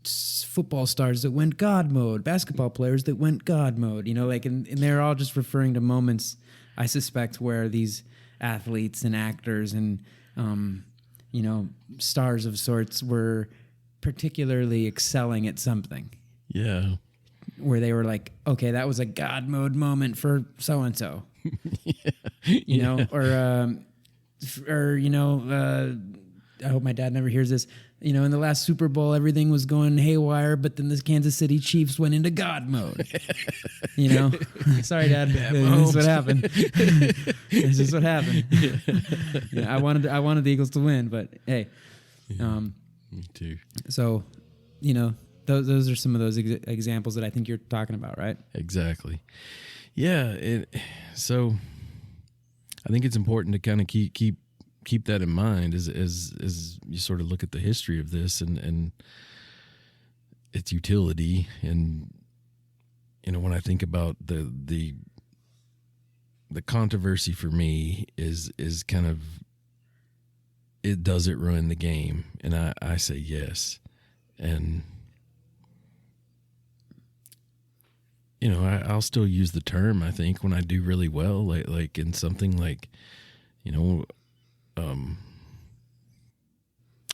football stars that went God mode, basketball players that went God mode. And they're all just referring to moments, I suspect, where these athletes and actors and stars of sorts were particularly excelling at something. Yeah. Where they were like, okay, that was a God mode moment for so and so. I hope my dad never hears this. In the last Super Bowl, everything was going haywire, but then the Kansas City Chiefs went into God mode. Sorry, Dad. This is what happened. This is what happened. I wanted the Eagles to win, but hey. Me too. So, those are some of those examples that I think you're talking about, right? Exactly. Yeah. So I think it's important to kind of keep that in mind as you sort of look at the history of this and its utility. And when I think about the controversy for me is kind of, does it ruin the game? And I say yes. And I'll still use the term, I think, when I do really well, like in something like,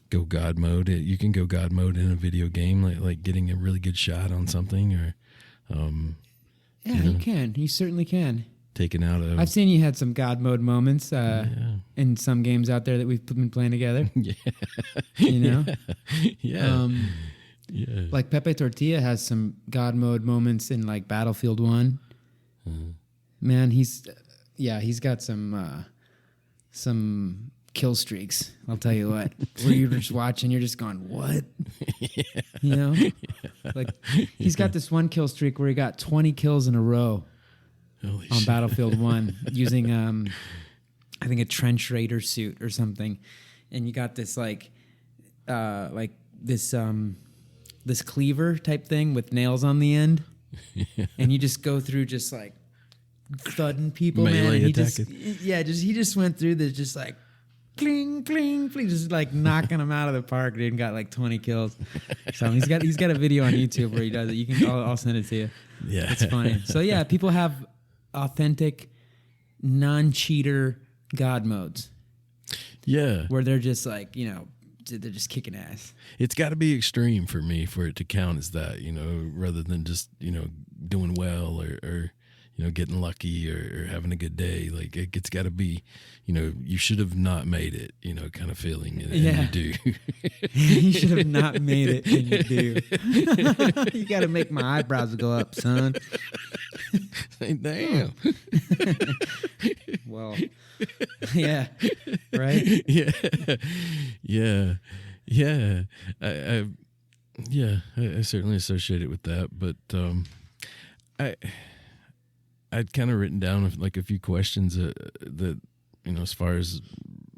go God mode. You can go God mode in a video game, like getting a really good shot on something, or you can. You certainly can. Taken out of. I've seen you had some God mode moments in some games out there that we've been playing together. Yeah. Yeah. Yeah. Like Pepe Tortilla has some God mode moments in Battlefield 1. Man, he's got some kill streaks. I'll tell you what. Where you're just watching, you're just going, what? Yeah. He's got this one kill streak where he got 20 kills in a row on Battlefield 1 using I think a trench raider suit or something. And you got this this cleaver type thing with nails on the end. And you just go through just thudding people, man. And he just went through this just cling, cling, cling, just knocking them out of the park, dude, and got 20 kills. So he's got a video on YouTube where he does it. You can, I'll send it to you. Yeah. It's funny. So yeah, people have authentic, non-cheater God modes. Yeah. Where they're just they're just kicking ass. It's got to be extreme for me for it to count as that, rather than just, doing well or getting lucky or having a good day. It's got to be, you should have not made it, kind of feeling. And you do. You should have not made it, and you do. You got to make my eyebrows go up, son. Damn. Well, yeah, right. Yeah, yeah, yeah. I certainly associate it with that, but I'd kind of written down like a few questions that as far as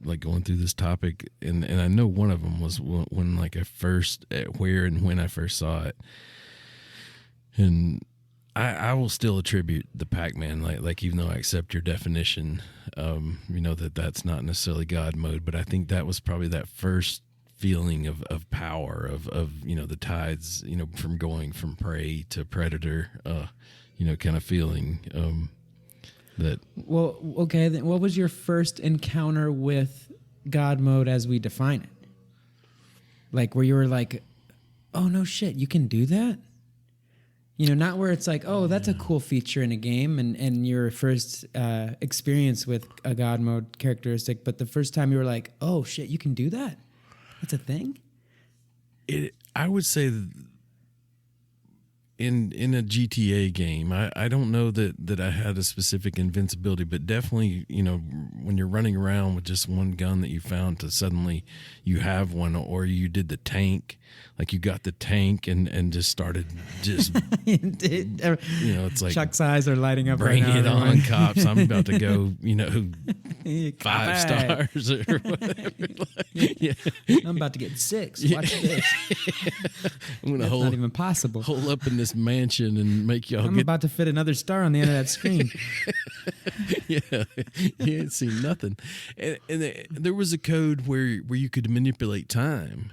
like going through this topic, and I know one of them was when like where and when I first saw it, and I will still attribute the Pac-Man, like even though I accept your definition, that's not necessarily God mode, but I think that was probably that first feeling of power of the tides, from going from prey to predator, kind of feeling that. Well, okay, then what was your first encounter with God mode as we define it? Like where you were like, oh no shit, you can do that? Not where it's like, oh, that's a cool feature in a game and your first experience with a God mode characteristic, but the first time you were like, oh shit, you can do that? That's a thing? I would say in a GTA game, I don't know that I had a specific invincibility, but definitely, when you're running around with just one gun that you found to suddenly you have one, or you did the tank, like you got the tank and just started just, it's like Chuck's eyes are lighting up bring right now. it on, cops. I'm about to go, 5 Hey. stars or whatever. Yeah. I'm about to get 6. Watch this. I'm going to That's not even possible. hole up in this mansion and make y'all I'm get. about to fit another star on the end of that screen. Yeah, you ain't seen nothing. And there was a code where you could manipulate time.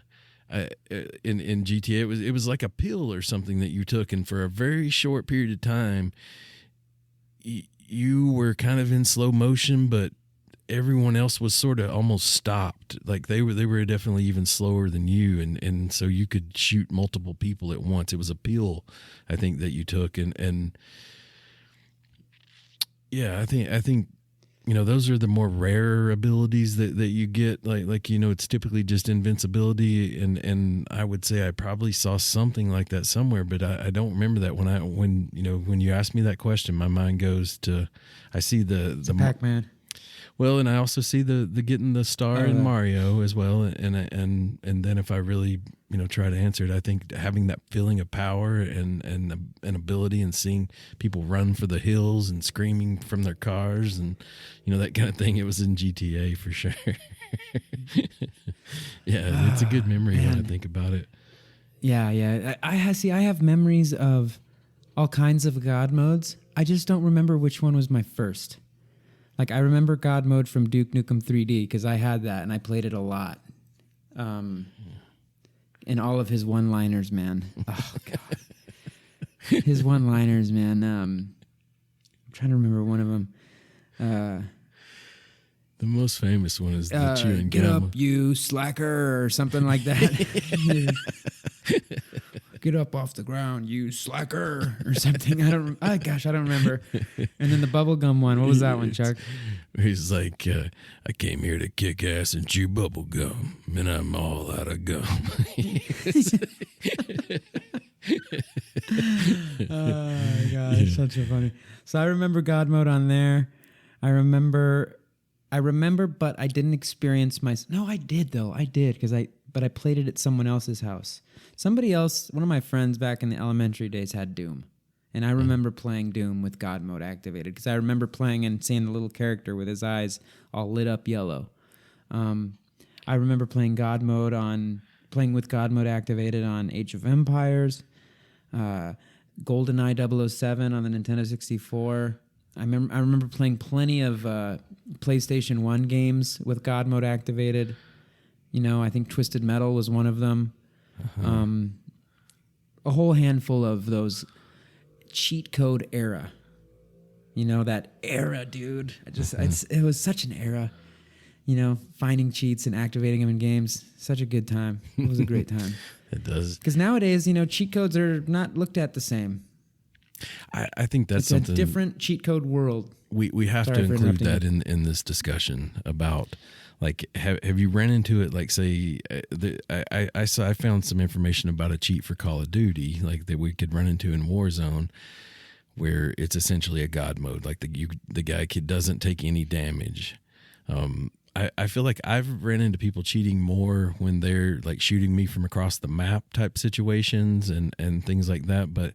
In GTA, it was like a pill or something that you took, and for a very short period of time, you were kind of in slow motion, but everyone else was sort of almost stopped. Like they were definitely even slower than you, and so you could shoot multiple people at once. It was a pill, I think, that you took, and yeah, I think those are the more rare abilities that you get. Like it's typically just invincibility, and I would say I probably saw something like that somewhere, but I don't remember that. When you ask me that question, my mind goes to, I see the Pac-Man. Well, and I also see the getting the star in Mario as well, and then if I really try to answer it, I think having that feeling of power and an ability, and seeing people run for the hills and screaming from their cars and that kind of thing. It was in GTA for sure. Yeah, it's a good memory when I think about it. Yeah. I have memories of all kinds of God modes. I just don't remember which one was my first. Like, I remember God mode from Duke Nukem 3D because I had that and I played it a lot. And all of his one-liners, man. Oh, God. His one-liners, man. I'm trying to remember one of them. The most famous one is the chewing get gum. up, you slacker, or something like that. Get up off the ground, you slacker, or something. I don't remember. And then the bubblegum one. What was that one, Chuck? He's like, I came here to kick ass and chew bubble gum, and I'm all out of gum. Oh my God, it's such a funny. So I remember God mode on there. I remember, but I didn't experience No, I did though. I did but I played it at someone else's house. Somebody else, one of my friends back in the elementary days had Doom. And I remember playing Doom with God mode activated because I remember playing and seeing the little character with his eyes all lit up yellow. I remember playing with God mode activated on Age of Empires, GoldenEye 007 on the Nintendo 64. I remember playing plenty of PlayStation 1 games with God mode activated. I think Twisted Metal was one of them. Uh-huh. A whole handful of those cheat code era. That era, dude. It was such an era. Finding cheats and activating them in games. Such a good time. It was a great time. It does. Because nowadays, cheat codes are not looked at the same. I think that's something. It's a different cheat code world. We have to include that in this discussion about, like, have you ran into it? Like, say, I found some information about a cheat for Call of Duty, like that we could run into in Warzone, where it's essentially a God mode. Like the guy doesn't take any damage. I feel like I've ran into people cheating more when they're like shooting me from across the map type situations and things like that. But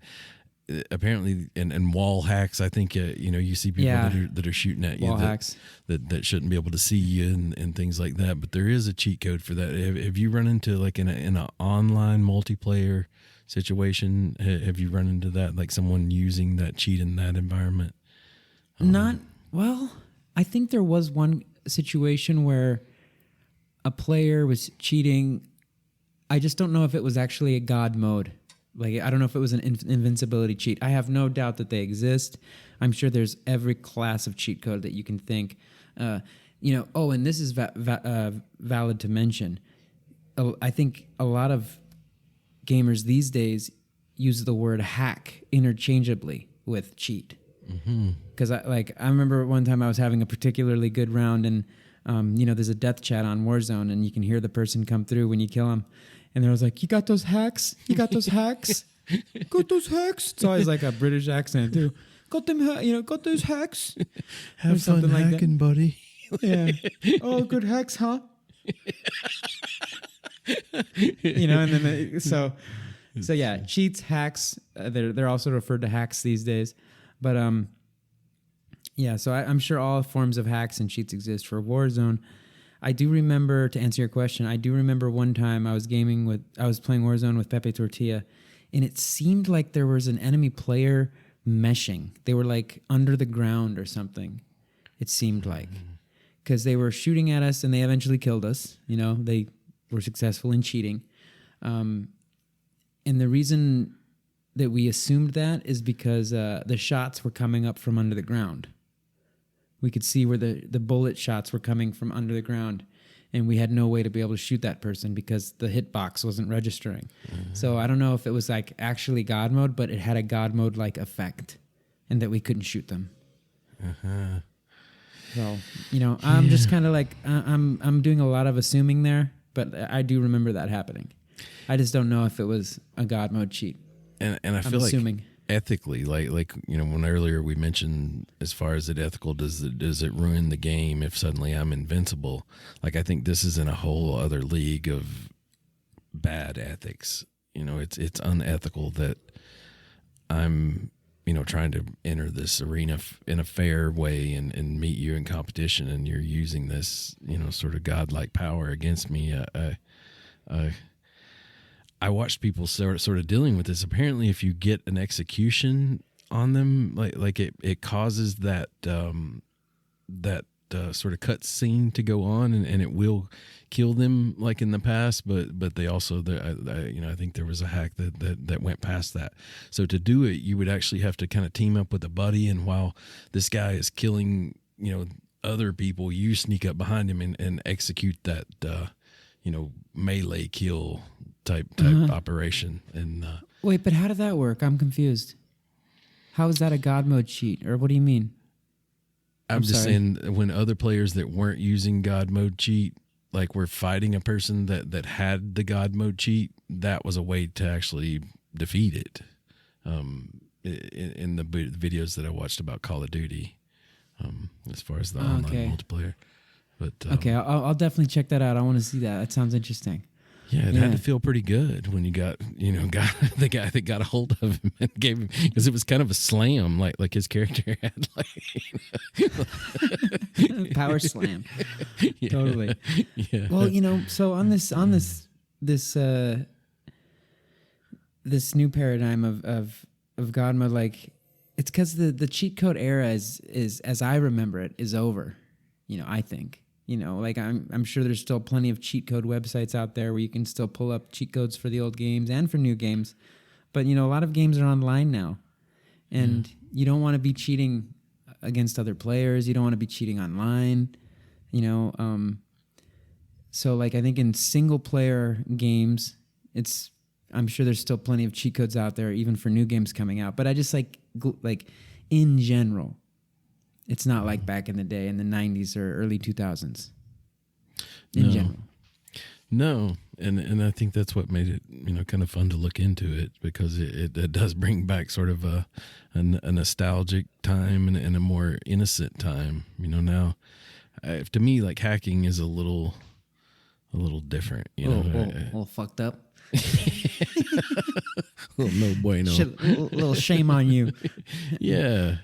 apparently, and wall hacks, I think, you see people that are shooting at you that shouldn't be able to see you and things like that. But there is a cheat code for that. Have you run into like in an online multiplayer situation? Have you run into that, like someone using that cheat in that environment? I think there was one situation where a player was cheating. I just don't know if it was actually a God mode. Like, I don't know if it was an invincibility cheat. I have no doubt that they exist. I'm sure there's every class of cheat code that you can think. And this is valid to mention. I think a lot of gamers these days use the word hack interchangeably with cheat. Because I remember one time I was having a particularly good round, and there's a death chat on Warzone, and you can hear the person come through when you kill them. And there was like, you got those hacks? You got those hacks? Got those hacks? It's always like a British accent too. Got them, got those hacks? Have fun hacking, buddy. Yeah. Oh, good hacks, huh? And then so yeah, cheats, hacks. They're also referred to hacks these days, but so I'm sure all forms of hacks and cheats exist for Warzone. I do remember, to answer your question, one time I was playing Warzone with Pepe Tortilla, and it seemed like there was an enemy player meshing. They were like under the ground or something. It seemed like, because they were shooting at us and they eventually killed us. They were successful in cheating. And the reason that we assumed that is because the shots were coming up from under the ground. We could see where the bullet shots were coming from under the ground, and we had no way to be able to shoot that person because the hitbox wasn't registering. So I don't know if it was like actually God mode, but it had a God mode like effect, and that we couldn't shoot them. So I'm just kind of like I'm doing a lot of assuming there, but I do remember that happening. I just don't know if it was a God mode cheat. And I feel assuming. Like ethically, like when earlier we mentioned, as far as it ethical, does it ruin the game if suddenly I'm invincible? Like, I think this is in a whole other league of bad ethics. It's unethical that I'm trying to enter this arena in a fair way and meet you in competition, and you're using this sort of godlike power against me. I watched people sort of dealing with this. Apparently, if you get an execution on them, like it causes that sort of cut scene to go on, and it will kill them like in the past. But they also, I think there was a hack that went past that. So to do it, you would actually have to kind of team up with a buddy, and while this guy is killing other people, you sneak up behind him and execute that melee kill type operation. And wait, but how did that work? I'm confused. How is that a God mode cheat, or what do you mean? I'm just saying, when other players that weren't using God mode cheat, like, were fighting a person that had the God mode cheat, that was a way to actually defeat it. In the videos that I watched about Call of Duty, as far as the online multiplayer. But okay, I'll definitely check that out. I want to see that. That sounds interesting. Yeah, it had to feel pretty good when you got the guy that got a hold of him and gave him, because it was kind of a slam, like his character had, like power slam. Yeah. Totally. Yeah. Well, so on this new paradigm of God mode, like, it's because the cheat code era is as I remember it is over. I think. Like, I'm sure there's still plenty of cheat code websites out there where you can still pull up cheat codes for the old games and for new games. But, a lot of games are online now. And you don't want to be cheating against other players. You don't want to be cheating online. So, like, I think in single-player games, I'm sure there's still plenty of cheat codes out there, even for new games coming out. But I just, like in general, it's not like back in the day in the 90s or early 2000s in general. No, and I think that's what made it, kind of fun to look into it, because it does bring back sort of a nostalgic time and a more innocent time. Now, to me, like, hacking is a little different. A little fucked up. No bueno. Little shame on you. Yeah.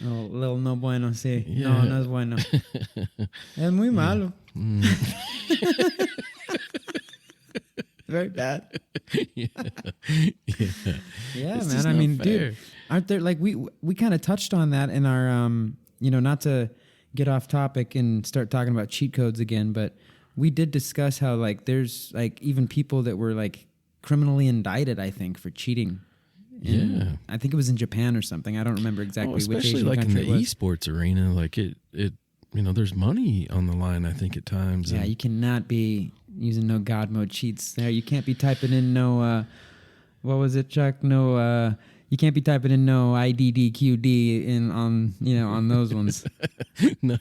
Little no bueno, sí. Yeah. No es bueno. Es muy malo. Very bad. Yeah, Yeah, it's man. just I not mean, fair. dude, aren't there, like, we kind of touched on that in our not to get off topic and start talking about cheat codes again, but we did discuss how, like, there's, like, even people that were, like, criminally indicted, I think, for cheating. Yeah. I think it was in Japan or something. I don't remember exactly which especially Asian like in country the it was. esports arena, like it there's money on the line, I think, at times. Yeah, and you cannot be using no God mode cheats there. You can't be typing in no, what was it, Chuck? No, you can't be typing in no IDDQD on those ones. No,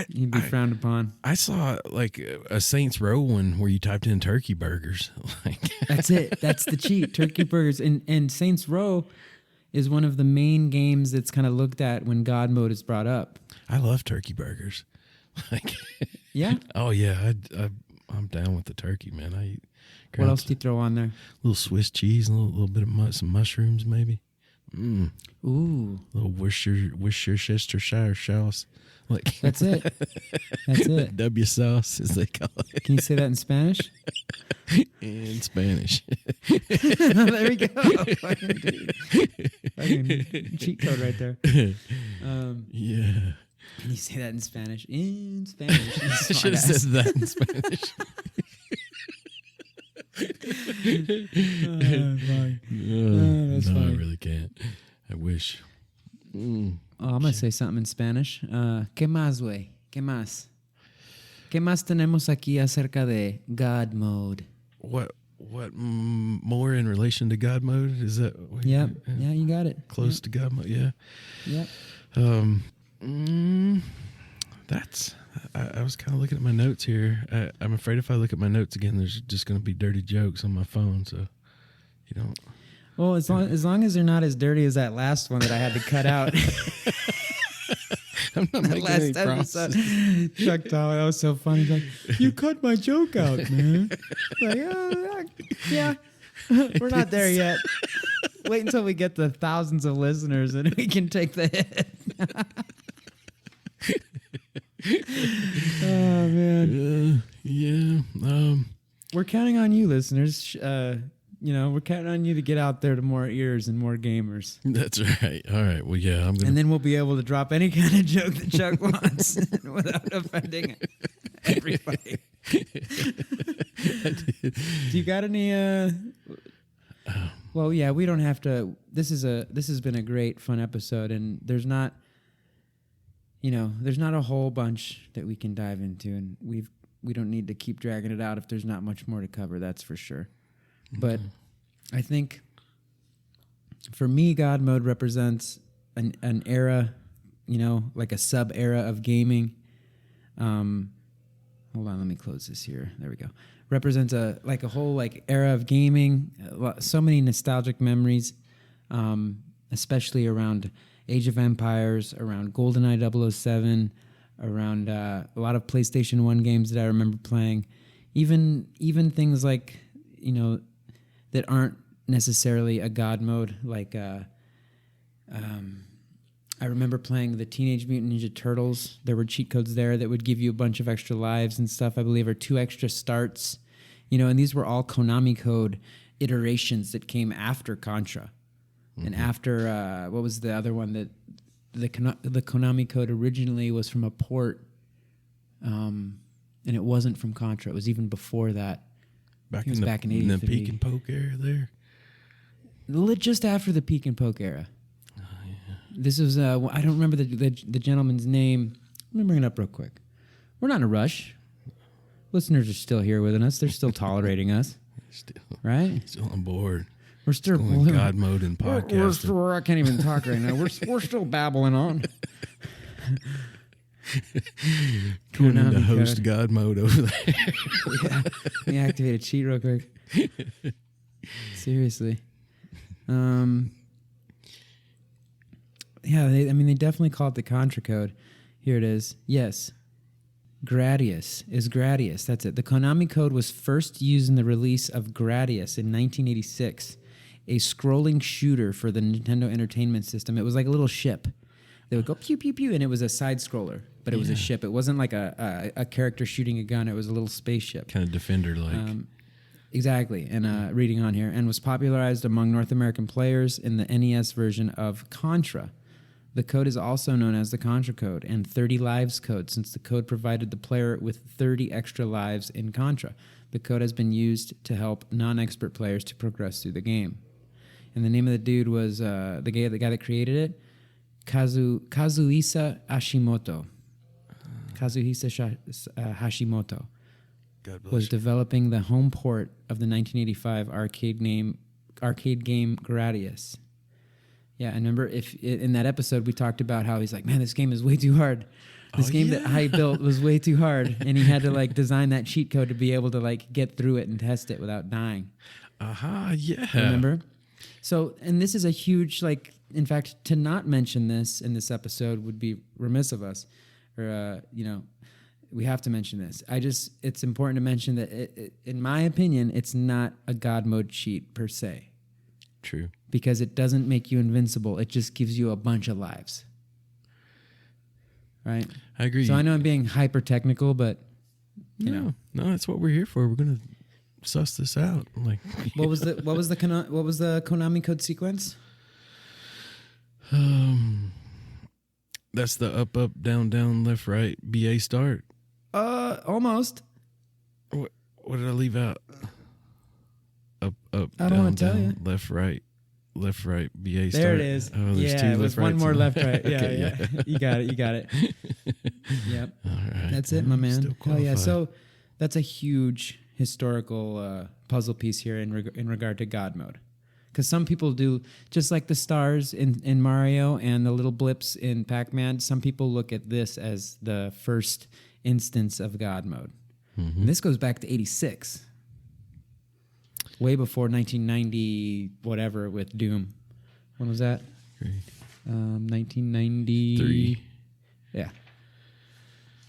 You'd be frowned upon. I saw like a Saints Row one where you typed in turkey burgers. Like, That's it. That's the cheat. Turkey burgers. And Saints Row is one of the main games that's kind of looked at when God mode is brought up. I love turkey burgers. Like, Yeah? oh yeah, I'm down with the turkey, man. I eat. What else do you throw on there? A little Swiss cheese, a little bit of some mushrooms, maybe. Ooh. A little Worcestershire sauce. Like, That's it. That's it. W sauce, as they call it. Can you say that in Spanish? In Spanish. There we go. Fucking cheat code right there. Yeah. Can you say that in Spanish? In Spanish. I should have said that in Spanish. That's No, I funny. really can't. I wish. Oh, I'm going to say something in Spanish. ¿Qué más, güey? ¿Qué más? ¿Qué más tenemos aquí acerca de God mode? What more in relation to God mode? Is that? Yep. Yeah, you got it. Close to God mode, yeah. Yep. That's. I was kind of looking at my notes here. I'm afraid if I look at my notes again, there's just going to be dirty jokes on my phone. So, Well, as long as they're not as dirty as that last one that I had to cut out. I'm not making any promises. Chuck Tomahawk, that was so funny. He's like, you cut my joke out, man. Like, yeah, we're not there yet. Wait until we get to thousands of listeners and we can take the hit. Oh, man. Yeah. We're counting on you, listeners. We're counting on you to get out there to more ears and more gamers. That's right. All right. Well, yeah, I'm gonna. And then we'll be able to drop any kind of joke that Chuck wants without offending everybody. Do you got any? Well, yeah, we don't have to. This has been a great, fun episode, and there's not a whole bunch that we can dive into, and we don't need to keep dragging it out if there's not much more to cover. That's for sure. But I think for me, God mode represents an era, like a sub era of gaming. Hold on, let me close this here. There we go. Represents a whole era of gaming. So many nostalgic memories, especially around Age of Empires, around GoldenEye 007, around a lot of PlayStation 1 games that I remember playing. Even things like, that aren't necessarily a God mode. Like, I remember playing the Teenage Mutant Ninja Turtles. There were cheat codes there that would give you a bunch of extra lives and stuff, I believe, or 2 extra starts. And these were all Konami code iterations that came after Contra. Mm-hmm. And after, what was the other one that the Konami code originally was from a port, and it wasn't from Contra. It was even before that. Back in the peek and poke era there? Just after the peek and poke era. Oh, yeah. This was, I don't remember the gentleman's name. Let me bring it up real quick. We're not in a rush. Listeners are still here with us. They're still tolerating us. Right? Still on board. We're still in God mode and podcasting. I can't even talk right now. We're still babbling on. Going into Konami host code. God mode over there. Yeah. Let me activate a cheat real quick. Seriously. Yeah, they definitely call it the Contra code. Here it is. Yes. Gradius is Gradius. That's it. The Konami code was first used in the release of Gradius in 1986, a scrolling shooter for the Nintendo Entertainment System. It was like a little ship. They would go pew, pew, pew, and it was a side scroller, but it was a ship. It wasn't like a character shooting a gun. It was a little spaceship. Kind of Defender-like. Exactly, and reading on here, and was popularized among North American players in the NES version of Contra. The code is also known as the Contra code and 30 lives code, since the code provided the player with 30 extra lives in Contra. The code has been used to help non-expert players to progress through the game. And the name of the dude was the guy that created it, Kazuhisa Hashimoto. Hashimoto. God bless Was you. developing the home port of the 1985 arcade game Gradius. Yeah, I remember in that episode we talked about how he's like, man, this game is way too hard. This game that I built was way too hard, and he had to like design that cheat code to be able to like get through it and test it without dying. Yeah. Remember? So, and this is a huge, like, in fact, to not mention this in this episode would be remiss of us, or we have to mention this. It's important to mention that in my opinion, it's not a God mode cheat per se. True. Because it doesn't make you invincible. It just gives you a bunch of lives. Right? I agree. So I know I'm being hyper technical, but no, that's what we're here for. We're gonna suss this out. Like, what was the Konami code sequence? That's the up, down, down, left, right, BA start. Almost. What did I leave out? Up, I don't down, wanna tell down, you. left, right, BA start. There it is. Oh, there's two it was left, one rights more in left, there. right. Yeah, Okay, yeah. You got it. Yep. All right. That's it, my man. Still Hell yeah. qualified. So that's a huge historical puzzle piece here in regard to God mode. Because some people do, just like the stars in Mario and the little blips in Pac-Man, some people look at this as the first instance of God mode. And this goes back to 86. Way before 1990, with Doom. When was that? 1990. 3. Yeah.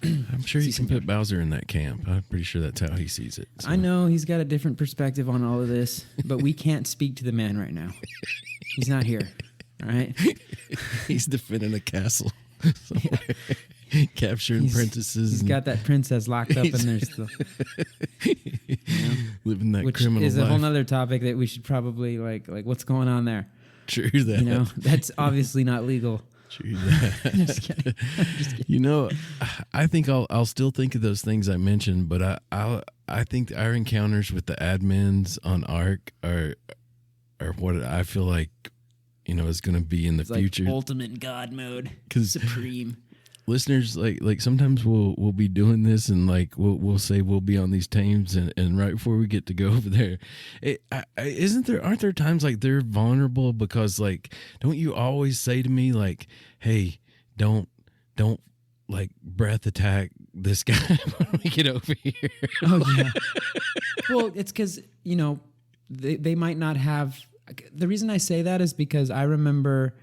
I'm sure you can put Bowser in that camp. I'm pretty sure that's how he sees it. So. I know he's got a different perspective on all of this, but we can't speak to the man right now. He's not here. All right. He's defending a castle somewhere. Capturing princesses. He's got that princess locked up in there still. Living that Which criminal is a life. whole nother topic that we should probably like what's going on there? True that. That's obviously not legal. True that. Just kidding. I think I'll still think of those things I mentioned, but I think our encounters with the admins on Arc are what I feel like is going to be in the future. Like ultimate God mode, 'Cause supreme. Listeners, like sometimes we'll be doing this and like we'll say we'll be on these teams and right before we get to go over there, aren't there times like they're vulnerable because like don't you always say to me like, hey, don't like breath attack this guy when we get over here. Oh yeah. Well, it's because they might not have. The reason I say that is because I remember.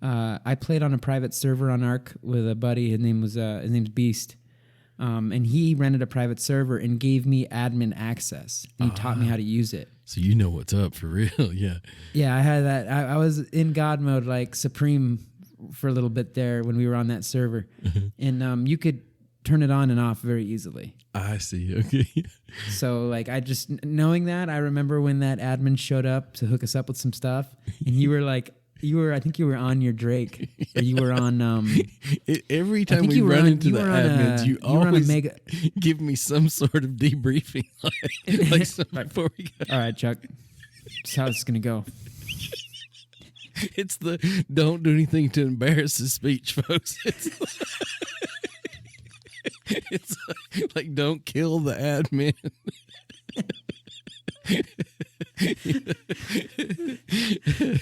I played on a private server on Arc with a buddy. His name's Beast, and he rented a private server and gave me admin access. And he taught me how to use it. So you know what's up for real, yeah. Yeah, I had that. I was in God mode, like supreme, for a little bit there when we were on that server, and you could turn it on and off very easily. I see. Okay. So like I just knowing that, I remember when that admin showed up to hook us up with some stuff, and you were like. I think you were on your Drake. Or you were on. Every time we run into the admins, you always mega... give me some sort of debriefing, before we go. All right, Chuck. That's how it's gonna go. It's the don't do anything to embarrass his speech, folks. It's like don't kill the admin.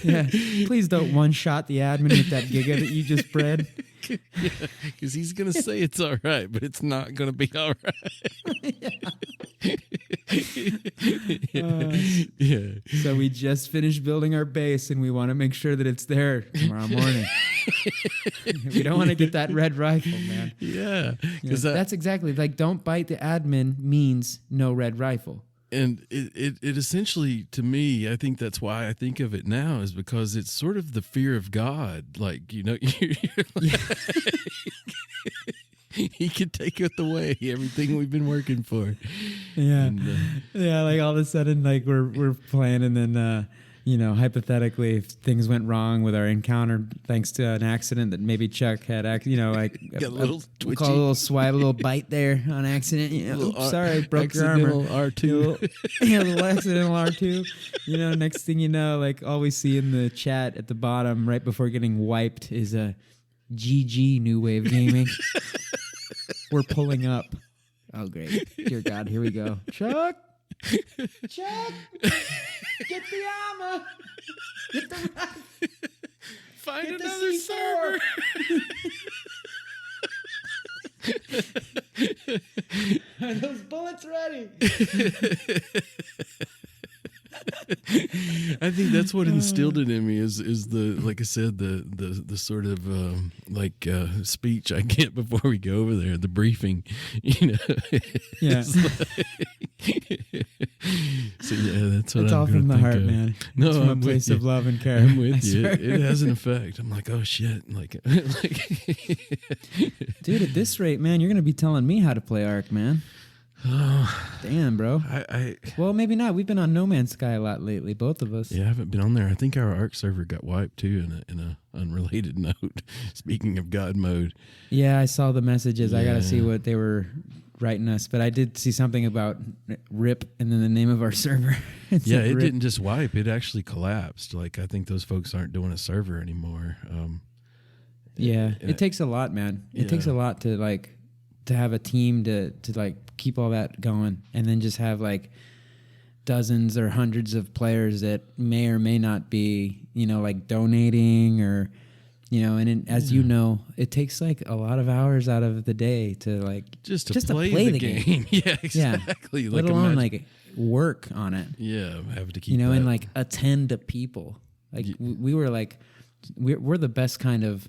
Yeah, please don't one-shot the admin with that giga that you just bred. Because he's going to say it's all right, but it's not going to be all right. Yeah. So we just finished building our base, and we want to make sure that it's there tomorrow morning. We don't want to get that red rifle, man. Yeah. That's exactly like don't bite the admin means no red rifle. And it essentially, to me, I think that's why I think of it now, is because it's sort of the fear of God. Like, you're like, he could take it away, everything we've been working for. Yeah. And, like all of a sudden, like we're playing, and then hypothetically, if things went wrong with our encounter thanks to an accident that maybe Chuck had, like got a little twitchy, call a little swipe, a little bite there on accident. Oops, sorry, broke your armor. R2. A little accidental R2. Next thing you know, like all we see in the chat at the bottom right before getting wiped is a GG New Wave Gaming. We're pulling up. Oh, great. Dear God, here we go. Chuck! Chuck! Get the armor! Get the rifle! Find Get another server! Are those bullets ready? I think that's what instilled it in me is the, like I said, the sort of speech I get before we go over there, the briefing, Yeah. So that's what it's I'm all from the heart, of. man. No, it's from I'm a place with of you. love and care. I'm with you. It has an effect. I'm like, oh shit, dude, at this rate, man, you're gonna be telling me how to play Ark, man. Oh, damn, bro. Well, maybe not. We've been on No Man's Sky a lot lately, both of us. Yeah, I haven't been on there. I think our Ark server got wiped too. In a unrelated note, speaking of God mode. Yeah, I saw the messages. Yeah. I got to see what they were writing us, but I did see something about RIP and then the name of our server. It didn't just wipe; it actually collapsed. Like I think those folks aren't doing a server anymore. It takes a lot, man. It takes a lot to have a team to keep all that going, and then just have dozens or hundreds of players that may or may not be donating or as it takes a lot of hours out of the day to just to play the game. Yeah, exactly. Yeah. Let alone work on it. Yeah, have to keep and attend to people. We're the best kind of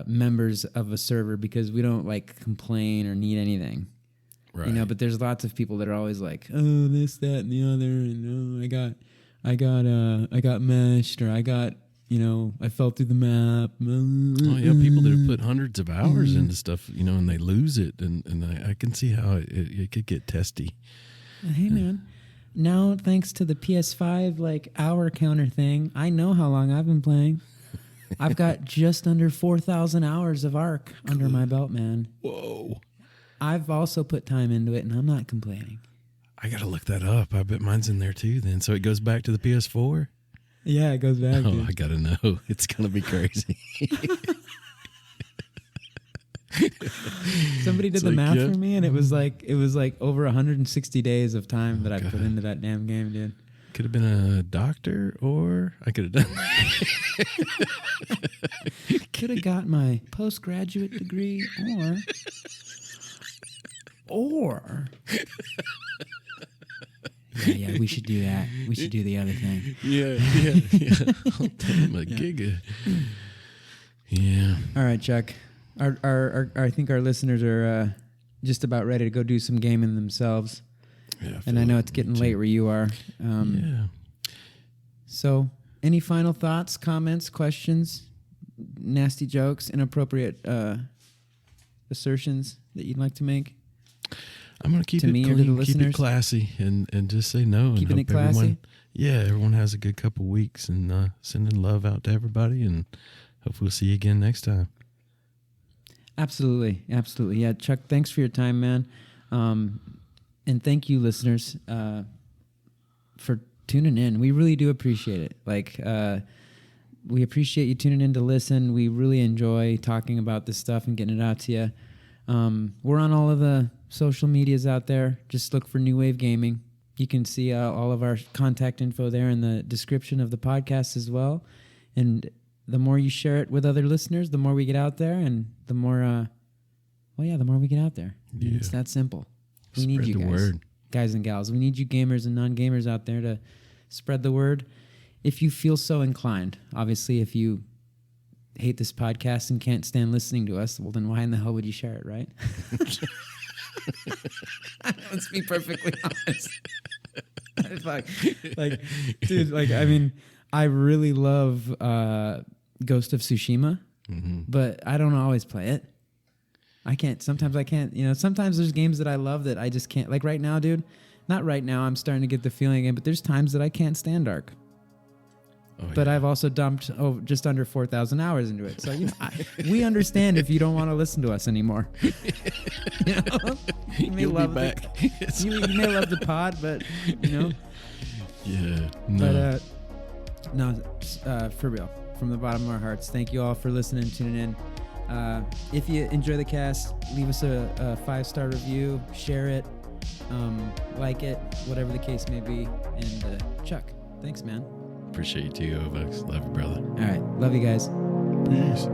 members of a server because we don't complain or need anything. Right. But there's lots of people that are always oh, this, that, and the other, and I got meshed, or I got, I fell through the map. Oh yeah, people that have put hundreds of hours into stuff, and they lose it, and I can see how it could get testy. Hey man, now thanks to the PS5 hour counter thing, I know how long I've been playing. I've got just under 4,000 hours of Ark under my belt, man. Whoa. I've also put time into it, and I'm not complaining. I got to look that up. I bet mine's in there too then. So it goes back to the PS4? Yeah, it goes back. Oh, dude. I got to know. It's going to be crazy. Somebody did the math for me, and it was over 160 days of time that I put into that damn game, dude. Could have been a doctor, or I could have done could have got my postgraduate degree, or yeah, we should do that. We should do the other thing. Yeah. I'll tell him a giga. Yeah. All right, Chuck. I think our listeners are just about ready to go do some gaming themselves. Yeah, and I know it's getting late where you are. Yeah. So, any final thoughts, comments, questions, nasty jokes, inappropriate assertions that you'd like to make? I'm going to keep it clean, keep it classy, and just say no. Keeping and it classy? Everyone has a good couple weeks, and sending love out to everybody, and hopefully we'll see you again next time. Absolutely. Yeah, Chuck, thanks for your time, man. And thank you, listeners, for tuning in. We really do appreciate it. We appreciate you tuning in to listen. We really enjoy talking about this stuff and getting it out to you. We're on all of the social medias out there. Just look for New Wave Gaming. You can see all of our contact info there in the description of the podcast as well. And the more you share it with other listeners, the more we get out there, and the more, the more we get out there. Yeah. It's that simple. We need you Spread the guys, word. guys and gals. We need you gamers and non-gamers out there to spread the word. If you feel so inclined, obviously, if you hate this podcast and can't stand listening to us, well, then why in the hell would you share it, right? Let's be perfectly honest. Dude, I mean, I really love Ghost of Tsushima, but I don't always play it. I can't. Sometimes I can't. Sometimes there's games that I love that I just can't. Like right now, dude. Not right now. I'm starting to get the feeling again, but there's times that I can't stand Ark. But I've also dumped just under 4,000 hours into it. So we understand if you don't want to listen to us anymore. You may love back. You may love the pod, but Yeah. No. But for real, from the bottom of our hearts, thank you all for listening and tuning in. If you enjoy the cast, leave us a 5-star review, share it, like it, whatever the case may be. And Chuck, thanks, man. Appreciate you too, Ovox. Love you, brother. All right. Love you guys. Peace.